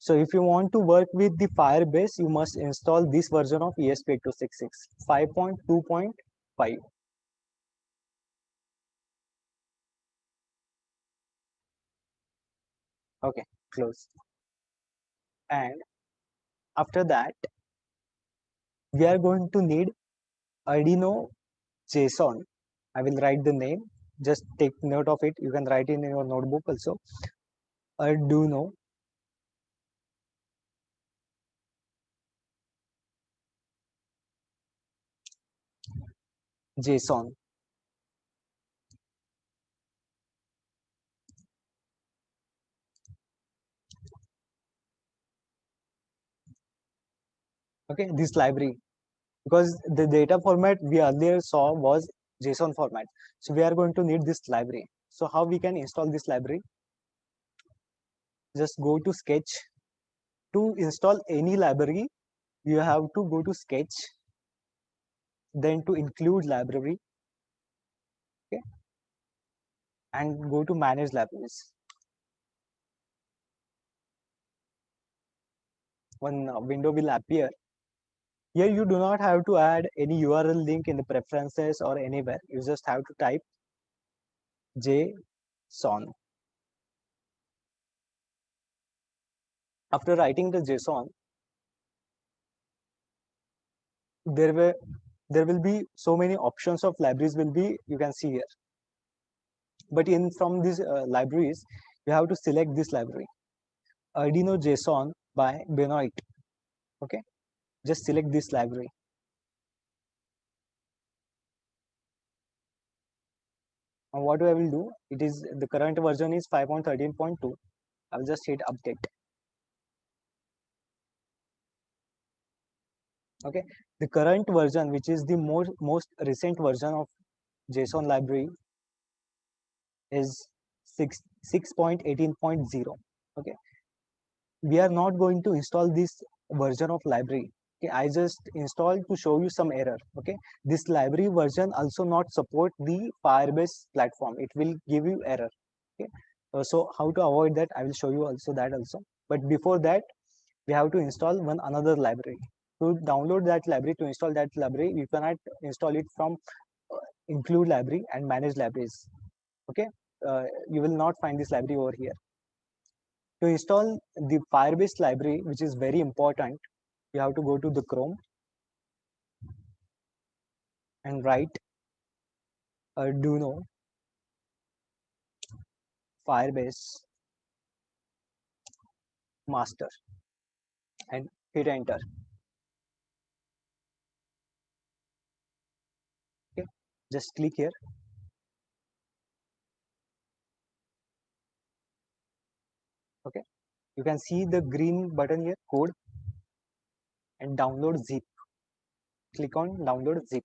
Speaker 1: So if you want to work with the Firebase, you must install this version of ESP8266 5.2.5. Okay, close. And after that, we are going to need Arduino JSON. I will write the name. Just take note of it. You can write it in your notebook also. Arduino JSON. Okay, this library, because the data format we earlier saw was JSON format. So we are going to need this library. So how we can install this library? Just go to Sketch. To install any library, you have to go to Sketch, then to include library, okay, and go to Manage Libraries. One window will appear. Here you do not have to add any URL link in the preferences or anywhere. You just have to type JSON. After writing the JSON, there will be so many options of libraries will be, you can see here. But in from these libraries, you have to select this library, Arduino JSON by Benoit. Okay, just select this library. And what I will do, it is the current version is 5.13.2. I will just hit update. Okay, the current version, which is the most recent version of JSON library, is 6.18.0. Okay, we are not going to install this version of library. Okay, I just installed to show you some error. Okay, this library version also not support the Firebase platform. It will give you error. Okay, so how to avoid that, I will show you also that also. But before that, we have to install one another library. To download that library, to install that library, you cannot install it from include library and manage libraries. Okay, you will not find this library over here. To install the Firebase library, which is very important, you have to go to the Chrome and write Arduino Firebase master and hit enter. Okay, just click here. Okay, you can see the green button here, code, and download zip. Click on download zip.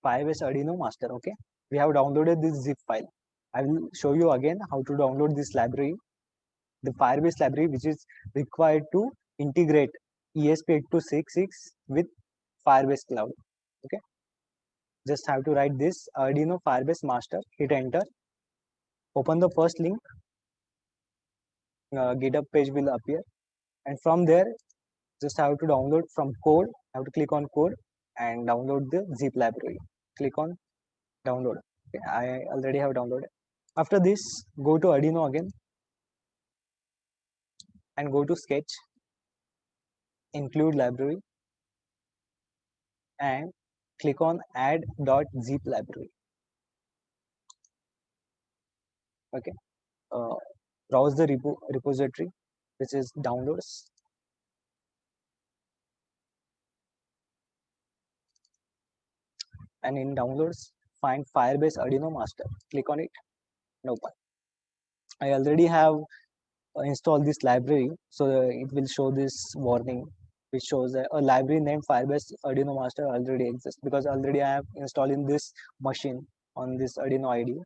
Speaker 1: Firebase Arduino master. Okay, we have downloaded this zip file. I will show you again how to download this library, the Firebase library, which is required to integrate ESP8266 with Firebase Cloud. Okay, just have to write this Arduino Firebase master, hit enter, open the first link, GitHub page will appear, and from there, just have to download from code, have to click on code and download the zip library. Click on download. Okay, I already have downloaded. After this, go to Arduino again and go to Sketch, include library, and click on add.zip library. Okay, browse the repository, which is downloads, and in downloads, find Firebase Arduino master. Click on it and open. I already have installed this library, so it will show this warning, which shows that a library named Firebase Arduino master already exists, because already I have installed in this machine on this Arduino IDE.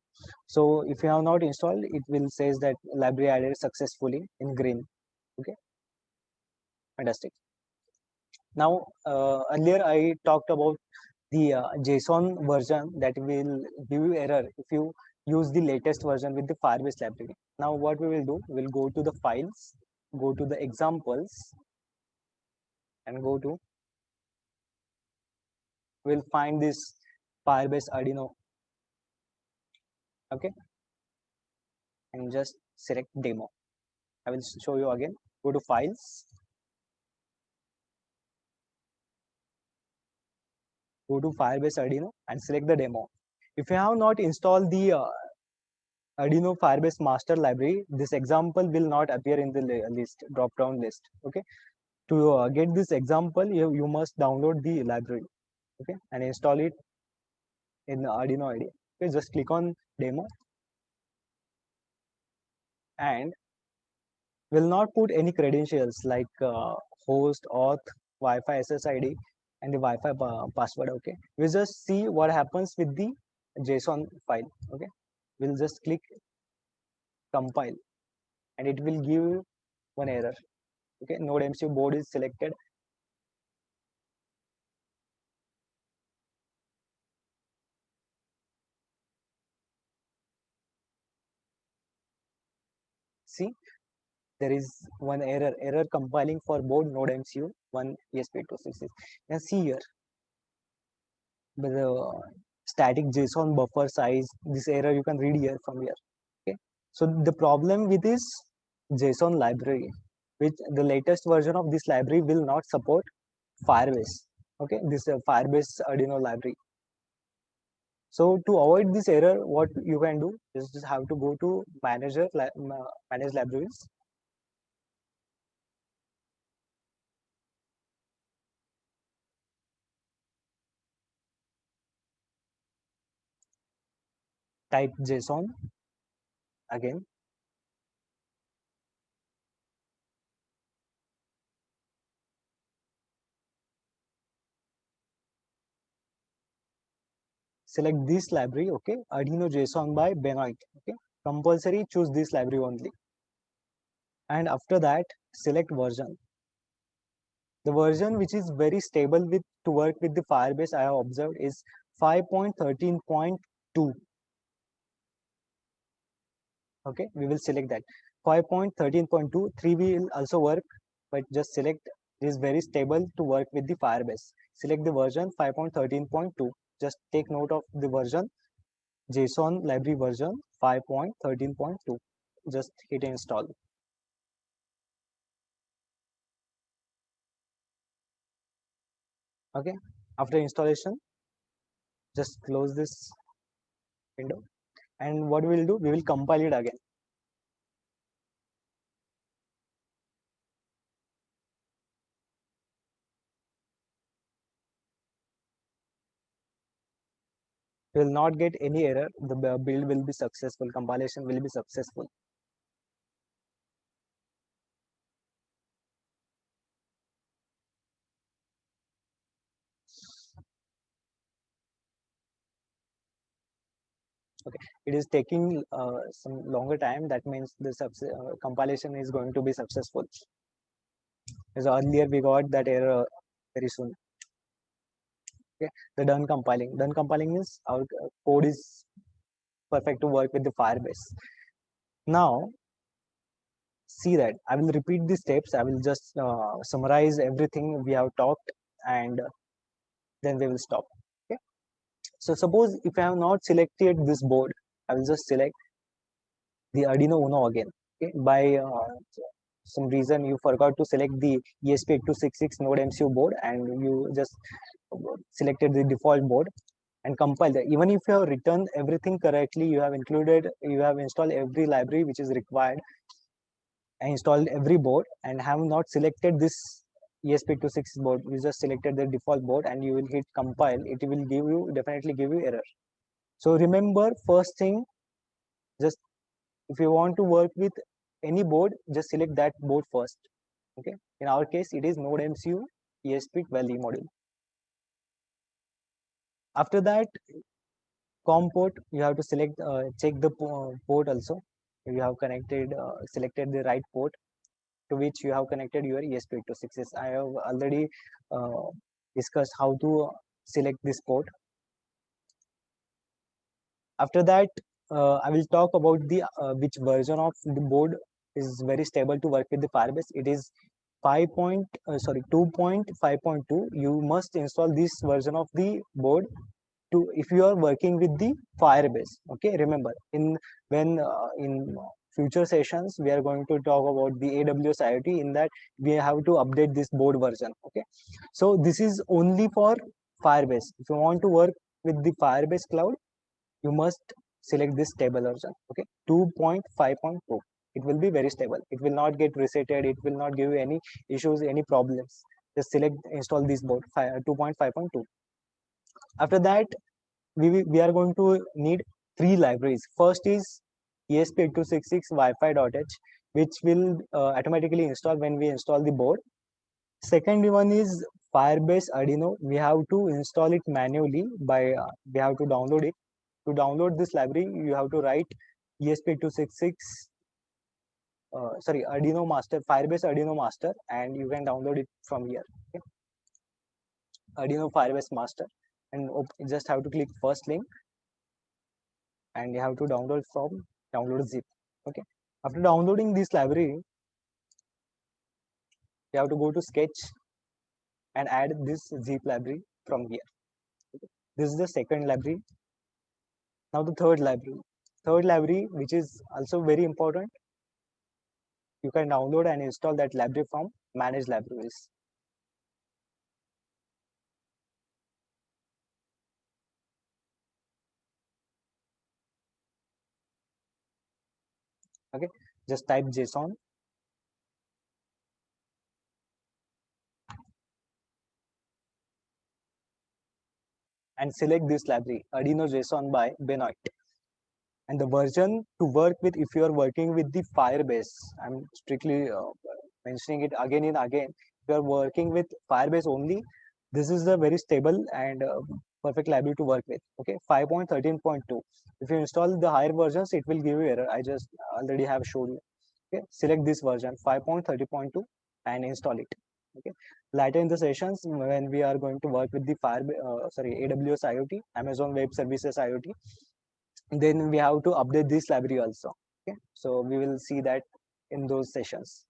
Speaker 1: So if you have not installed, it will says that library added successfully in green. Okay, fantastic. Now earlier I talked about the JSON version that will give you error if you use the latest version with the Firebase library. Now what we will do, we'll go to the files, go to the examples, and we'll find this Firebase Arduino, okay, and just select demo. I will show you again. Go to files, go to Firebase Arduino and select the demo. If you have not installed the Arduino Firebase master library, this example will not appear in the list, drop down list. Okay, to get this example, you must download the library, okay, and install it in Arduino IDE. Okay, just click on demo and will not put any credentials like host, auth, Wi-Fi SSID, and the Wi-Fi password. Okay, we'll just see what happens with the JSON file. Okay, we'll just click compile, and it will give one error. Okay, Node MCU board is selected. See, there is one error compiling for board Node MCU one ESP8266. And see here, the static JSON buffer size, this error you can read here from here. Okay, so the problem with this JSON library, which the latest version of this library will not support Firebase. Okay, this Firebase Arduino library. So to avoid this error, what you can do is just have to go to manage libraries. Type JSON again. Select this library, okay, Arduino JSON by Benoit. Okay, compulsory choose this library only. And after that, select version. The version which is very stable with to work with the Firebase I have observed is 5.13.2. Okay, we will select that 5.13.2. 3 will also work, but just select is very stable to work with the Firebase. Select the version 5.13.2. Just take note of the version, JSON library version 5.13.2. Just hit install. Okay, after installation, just close this window, and what we will do, we will compile it again. You will not get any error. The build will be successful, compilation will be successful. Okay, it is taking some longer time. That means the compilation is going to be successful. As earlier we got that error very soon. Okay, the done compiling. Done compiling means our code is perfect to work with the Firebase. Now see that I will repeat the steps. I will just summarize everything we have talked, and then we will stop. Okay, so suppose if I have not selected this board, I will just select the Arduino Uno again. Okay, by some reason you forgot to select the ESP8266 Node MCU board, and you just selected the default board and compile that. Even if you have written everything correctly, you have installed every library which is required, and installed every board, and have not selected this ESP8266 board, you just selected the default board and you will hit compile, it will definitely give you error. So remember, first thing, just if you want to work with any board, just select that board first. Okay, in our case it is Node MCU ESP12E module. After that, COM port, you have to select, check the port also. You have selected the right port to which you have connected your ESP8266. I have already discussed how to select this port. After that, I will talk about the which version of the board is very stable to work with the Firebase. It is 2.5.2. You must install this version of the board to if you are working with the Firebase. Okay, remember in future sessions we are going to talk about the AWS IoT. In that we have to update this board version. Okay, so this is only for Firebase. If you want to work with the Firebase cloud, you must select this stable version. Okay, 2.5.2. It will be very stable. It will not get resetted. It will not give you any issues, any problems. Just select install this board 2.5.2. After that, we are going to need three libraries. First is ESP8266 Wi-Fi.h, which will automatically install when we install the board. Second one is Firebase Arduino. We have to install it manually by we have to download it. To download this library, you have to write ESP8266 Arduino master, Firebase Arduino master, and you can download it from here. Okay? Arduino Firebase master, and just have to click first link, and you have to download from download zip. Okay, after downloading this library, you have to go to Sketch and add this zip library from here. Okay? This is the second library. Now the third library, which is also very important, you can download and install that library from Manage Libraries. Okay, just type JSON and select this library, Arduino JSON by Benoit. And the version to work with, if you are working with the Firebase, I'm strictly mentioning it again and again. If you are working with Firebase only, this is a very stable and perfect library to work with. Okay, 5.13.2. If you install the higher versions, it will give you error. I just already have shown you. Okay, select this version 5.30.2 and install it. Okay, later in the sessions when we are going to work with the AWS IoT, Amazon Web Services IoT, then we have to update this library also. Okay, so we will see that in those sessions.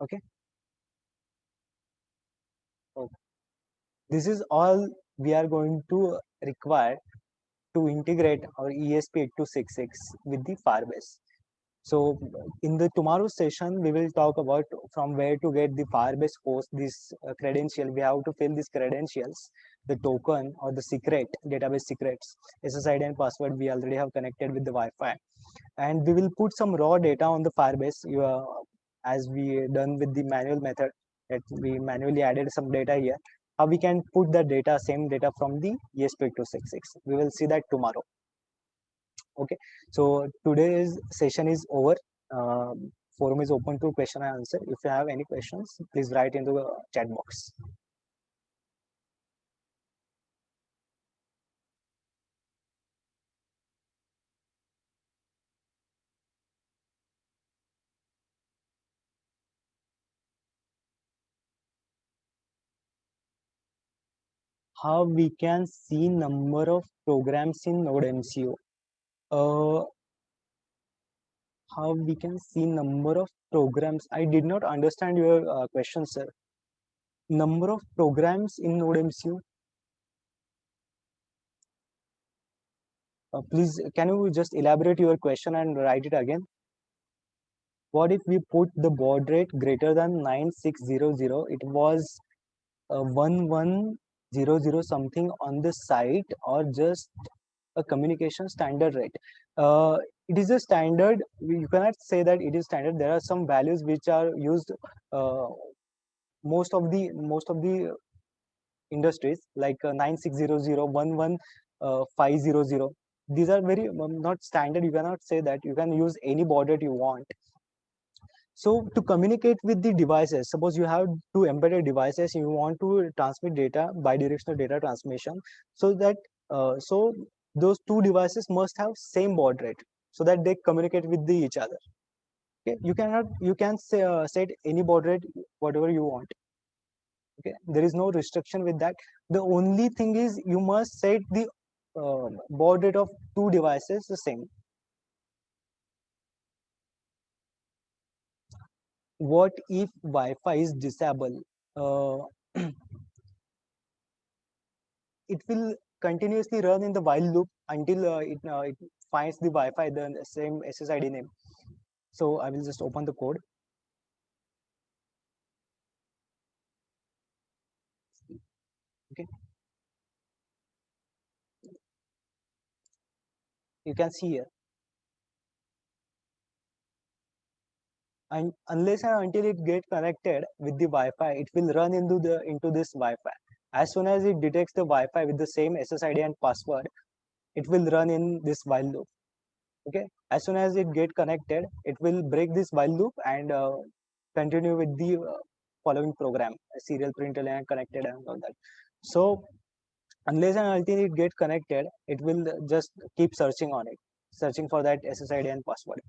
Speaker 1: Okay, so this is all we are going to require to integrate our ESP8266 with the Firebase. So in the tomorrow's session, we will talk about from where to get the Firebase host, this credential. We have to fill these credentials, the token or the secret, database secrets, SSID and password we already have connected with the Wi-Fi. And we will put some raw data on the Firebase as we done with the manual method that we manually added some data here. How we can put the data, same data from the ESP8266. We will see that tomorrow. Okay, so today's session is over. Forum is open to question and answer. If you have any questions, please write into the chat box. How we can see number of programs in NodeMCU? How we can see number of programs? I did not understand your question, sir. Number of programs in NodeMCU? Please, can you just elaborate your question and write it again? What if we put the baud rate greater than 9600? It was 1100 something on the site, or just a communication standard rate? It is a standard. You cannot say that it is standard. There are some values which are used uh, most of the industries, like 9600, 11500. These are very not standard. You cannot say that. You can use any baud rate you want. So to communicate with the devices, suppose you have two embedded devices, you want to transmit data, bidirectional data transmission, so that so those two devices must have same baud rate so that they communicate with each other. Okay, you can say, set any baud rate whatever you want. Okay, there is no restriction with that. The only thing is you must set the baud rate of two devices the same. What if Wi-Fi is disabled? Uh, it will continuously run in the while loop until it finds the Wi-Fi, the same SSID name. So I will just open the code. Okay, you can see here. And unless and until it get connected with the Wi-Fi, it will run into this Wi-Fi. As soon as it detects the Wi-Fi with the same SSID and password, it will run in this while loop. Okay, as soon as it get connected, it will break this while loop and continue with the following program, serial printer and connected and all that. So unless and until it get connected, it will just keep searching on it, searching for that SSID and password.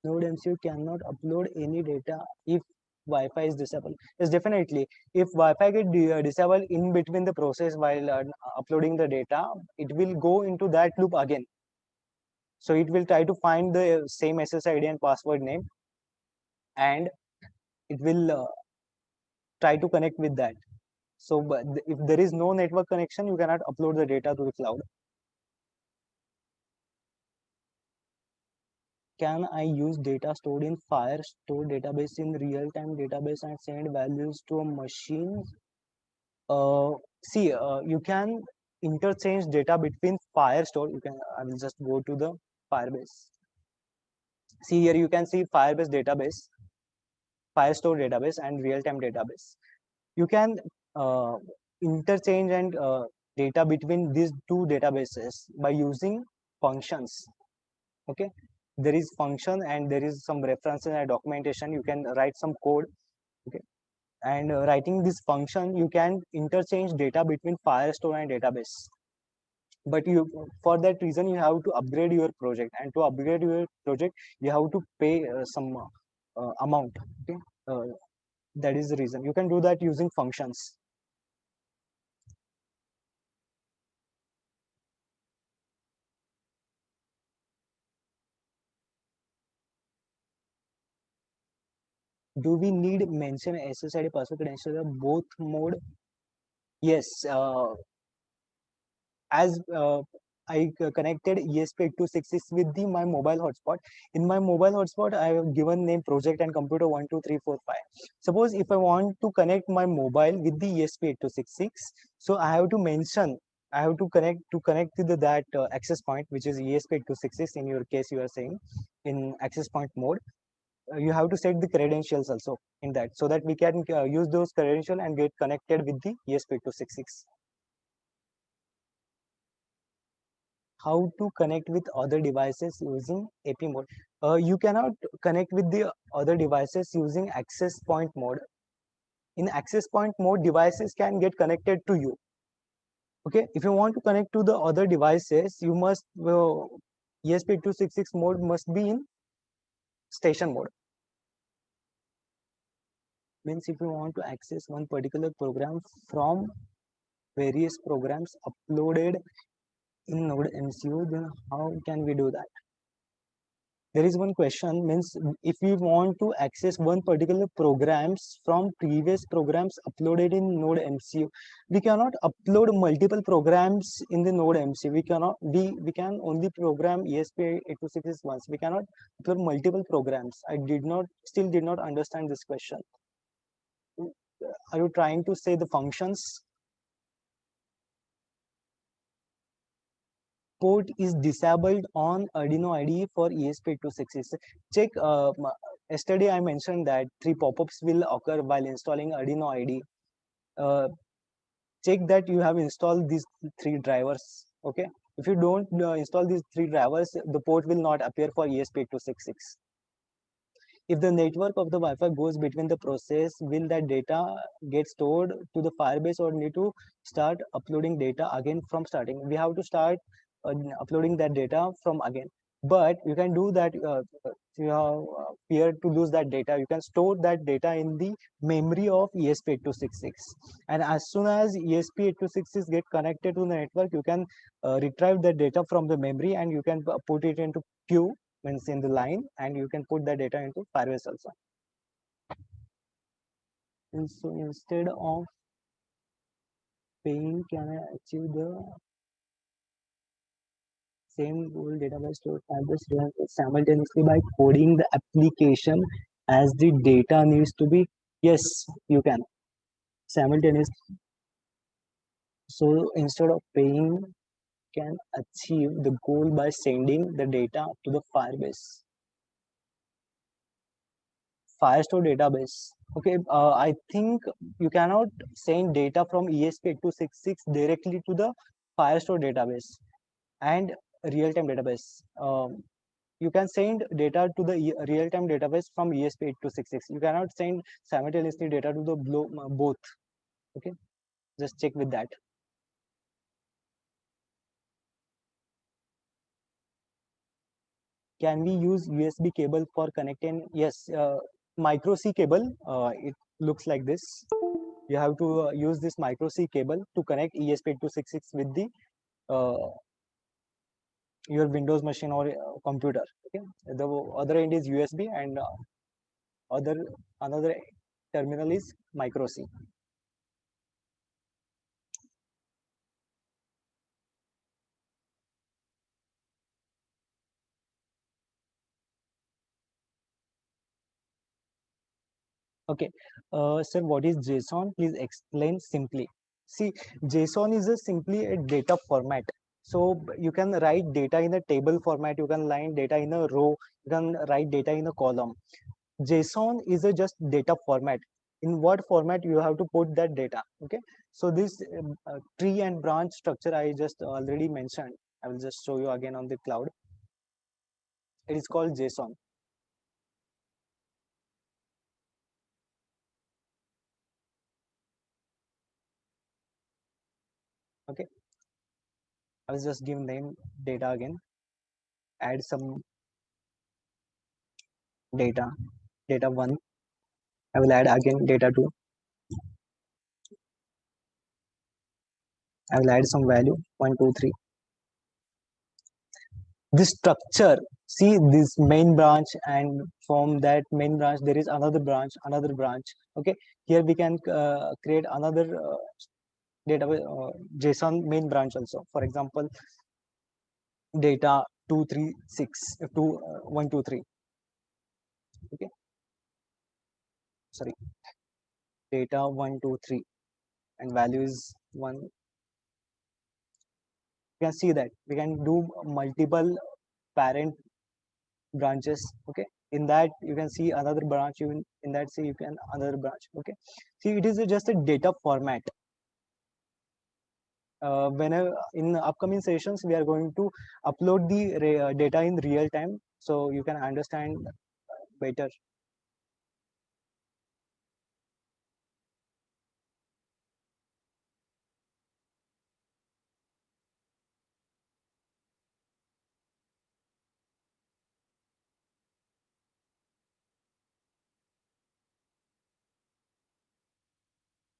Speaker 1: Node MCU cannot upload any data if Wi-Fi is disabled. Yes, definitely. If Wi-Fi get disabled in between the process while uploading the data, it will go into that loop again. So it will try to find the same SSID and password name, and it will try to connect with that. So but if there is no network connection, you cannot upload the data to the cloud. Can I use data stored in Firestore database in real-time database and send values to a machine? See, you can interchange data between Firestore. You can. I will just go to the Firebase. See here, you can see Firebase database, Firestore database, and real-time database. You can uh, interchange and data between these two databases by using functions. Okay, there is function and there is some references and documentation. You can write some code. Okay, and writing this function, you can interchange data between Firestore and database. But you, for that reason, you have to upgrade your project, and to upgrade your project, you have to pay some amount. Okay, uh, that is the reason you can do that using functions. Do we need mention SSID password credential both mode? Yes, as I connected ESP8266 with my mobile hotspot. In my mobile hotspot, I have given name project and computer 12345. Suppose if I want to connect my mobile with the ESP8266, so I have to mention, I have to connect to that access point, which is ESP8266. In your case, you are saying in access point mode. You have to set the credentials also in that, so that we can use those credentials and get connected with the ESP8266. How to connect with other devices using AP mode? You cannot connect with the other devices using access point mode. In access point mode, devices can get connected to you. Okay, if you want to connect to the other devices, you must ESP8266 mode must be in station mode. Means if you want to access one particular program from various programs uploaded in Node MCU, then how can we do that? There is one question, means if we want to access one particular programs from previous programs uploaded in Node MCU, we cannot upload multiple programs in the Node MCU. We can only program ESP8266 once. We cannot upload multiple programs. I still did not understand this question. Are you trying to say the functions? Port is disabled on Arduino IDE for ESP8266. Check, yesterday I mentioned that 3 pop-ups will occur while installing Arduino IDE. Check that you have installed these 3 drivers. Okay, if you don't install these 3 drivers, the port will not appear for ESP8266. If the network of the Wi-Fi goes between the process, will that data get stored to the Firebase or need to start uploading data again from starting? We have to start uploading that data from again. but you can do that. You have fear to lose that data, you can store that data in the memory of ESP8266, and as soon as ESP8266 get connected to the network, you can retrieve the data from the memory, and you can put it into queue, means in the line, and you can put the data into Firebase also. And so instead of paying, can I achieve the same goal database to Firebase simultaneously by coding the application as the data needs to be? Yes, you can simultaneously. So instead of paying, can achieve the goal by sending the data to the Firebase. Firestore database. Okay, I think you cannot send data from ESP8266 directly to the Firestore database and real-time database. You can send data to the real-time database from ESP8266. You cannot send simultaneously data to the both. Okay, just check with that. Can we use USB cable for connecting? Yes, micro C cable. It looks like this. You have to use this micro C cable to connect ESP8266 with the your Windows machine or computer. Okay, the other end is USB, and another terminal is micro C. Okay, sir, what is JSON? Please explain simply. See, JSON is simply a data format. So you can write data in a table format, you can line data in a row, you can write data in a column. JSON is a just data format. In what format you have to put that data? Okay, so this tree and branch structure I just already mentioned. I will just show you again on the cloud. It is called JSON. Okay, I will just give name data again, add some data, data 1. I will add again data 2. I will add some value 1, 2, 3. This structure, see this main branch, and from that main branch there is another branch, another branch. Okay, here we can create another data JSON main branch also. For example, data 236 1, 2, 3. Okay, sorry, data 1, 2, 3, and value is 1. You can see that we can do multiple parent branches. Okay, in that you can see another branch, even in that see you can another branch. Okay, see it is just a data format. Whenever in upcoming sessions we are going to upload the data in real time, so you can understand better.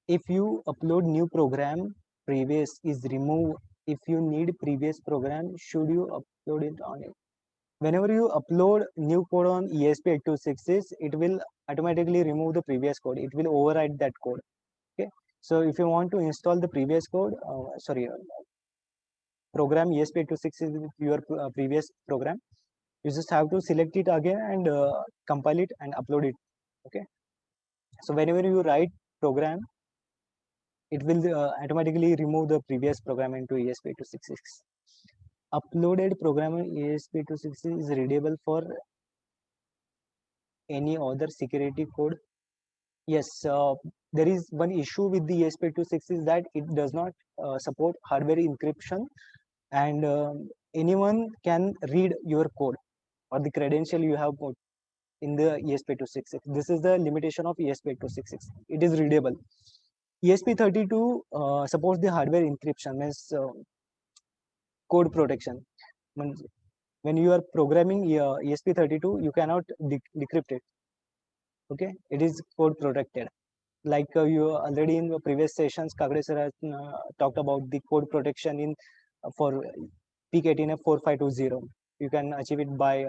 Speaker 1: If you upload new program, previous is remove. If you need previous program, should you upload it on it? Whenever you upload new code on ESP8266, it will automatically remove the previous code. It will override that code. Okay, so if you want to install the previous code, program ESP8266 with your previous program, you just have to select it again and compile it and upload it. Okay, so whenever you write program, it will automatically remove the previous program into ESP8266. Uploaded program in ESP8266 is readable for any other security code. Yes, there is one issue with the ESP8266 is that it does not support hardware encryption, and anyone can read your code or the credential you have put in the ESP8266. This is the limitation of ESP8266. It is readable. ESP32 supports the hardware encryption, means code protection. when you are programming ESP32, you cannot decrypt it. Okay, it is code protected. Like you already in the previous sessions, Kagre sir has talked about the code protection in for PIC18F 4520. You can achieve it by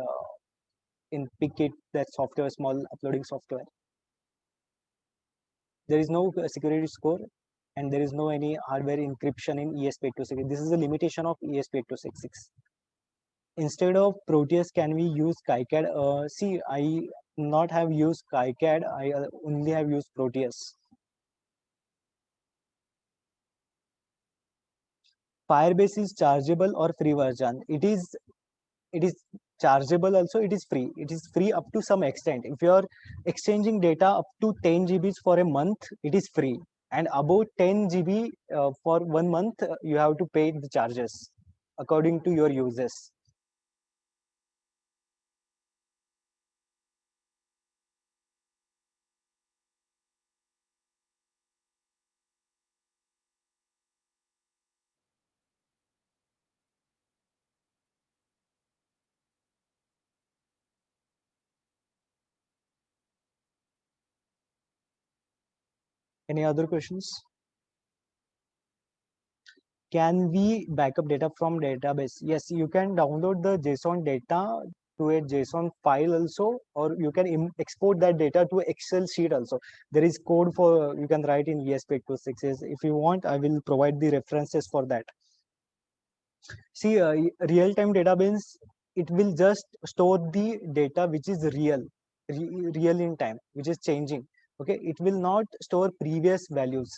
Speaker 1: in PIC-Kit, that software, small uploading software. There is no security score, and there is no any hardware encryption in ESP8266. This is the limitation of ESP8266. Instead of Proteus, can we use KiCad? See, I not have used KiCad. I only have used Proteus. Firebase is chargeable or free version? It is chargeable also. It is free. It is free up to some extent. If you are exchanging data up to 10 GBs for a month, it is free. And about 10 GB for 1 month, you have to pay the charges according to your uses. Any other questions? Can we backup data from database? Yes, you can download the JSON data to a JSON file also, or you can export that data to Excel sheet also. There is code for you can write in ESP8266. If you want, I will provide the references for that. See, real-time database, it will just store the data which is real in time, which is changing. Okay, it will not store previous values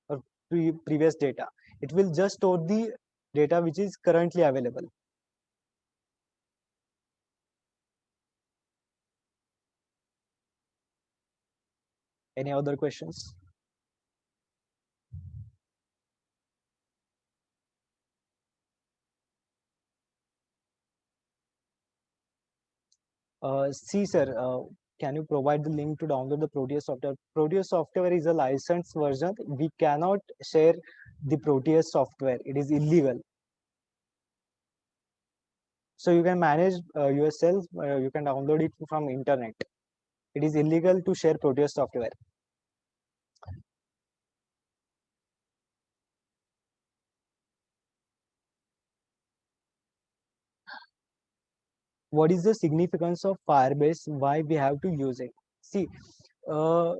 Speaker 1: or previous data. It will just store the data which is currently available. Any other questions? See, sir, can you provide the link to download the Proteus software? Proteus software is a licensed version. We cannot share the Proteus software. It is illegal. So you can manage yourself. You can download it from internet. It is illegal to share Proteus software. What is the significance of Firebase? Why we have to use it? See, uh,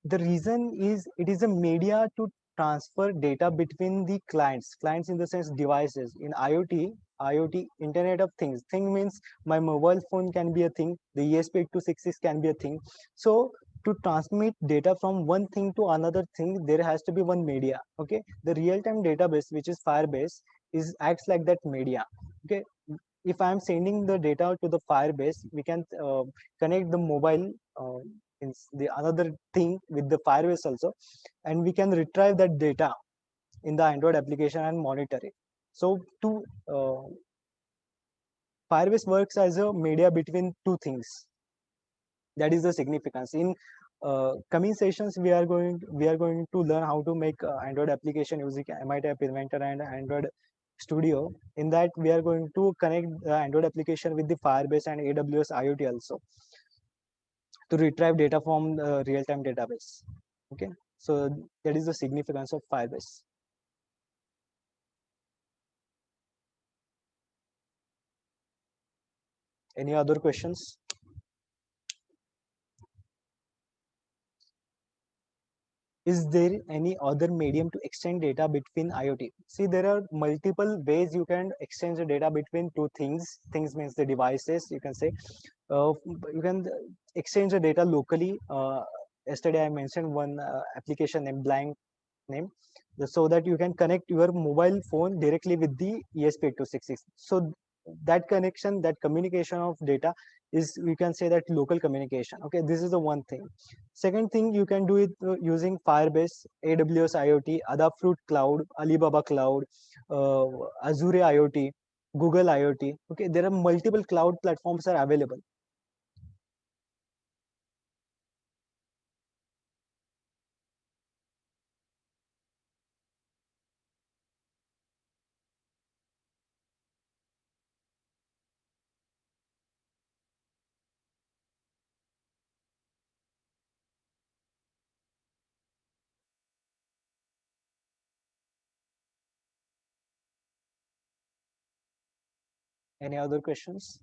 Speaker 1: the reason is it is a media to transfer data between the clients in the sense devices. In IoT, Internet of Things. Thing means my mobile phone can be a thing, the ESP8266 can be a thing. So to transmit data from one thing to another thing, there has to be one media. Okay, the real-time database, which is Firebase, is acts like that media. Okay, if I am sending the data to the Firebase, we can connect the mobile in the another thing with the Firebase also, and we can retrieve that data in the Android application and monitor it. So to Firebase works as a media between two things. That is the significance. In coming sessions, we are going to learn how to make Android application using MIT App Inventor and Android Studio. In that, we are going to connect the Android application with the Firebase and AWS IoT also to retrieve data from the real-time database. Okay, so that is the significance of Firebase. Any other questions? Is there any other medium to exchange data between IoT? See, there are multiple ways you can exchange the data between two things. Things means the devices, you can say. You can exchange the data locally. Yesterday I mentioned one application named Blank name, so that you can connect your mobile phone directly with the ESP8266. So that connection, that communication of data is, we can say that local communication. Okay, this is the one thing. Second thing, you can do it using Firebase, AWS IoT, Adafruit Cloud, Alibaba Cloud, Azure IoT, Google IoT. Okay, there are multiple cloud platforms are available. Any other questions?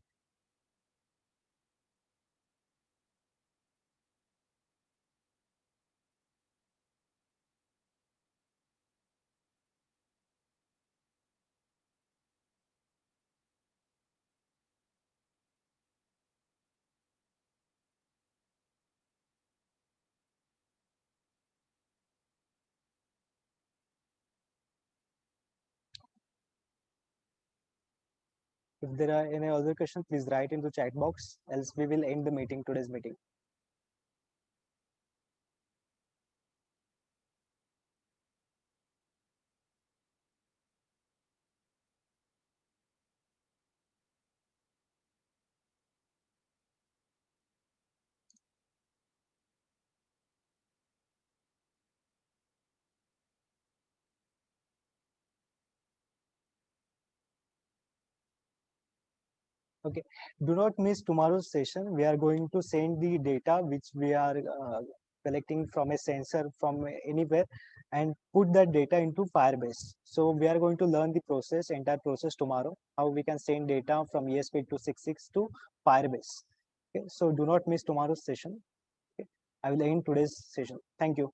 Speaker 1: If there are any other questions, please write into chat box, else we will end the meeting, today's meeting. Okay, do not miss tomorrow's session. We are going to send the data which we are collecting from a sensor from anywhere and put that data into Firebase. So we are going to learn the process, entire process tomorrow, how we can send data from ESP8266 to Firebase. Okay, so do not miss tomorrow's session. Okay, I will end today's session. Thank you.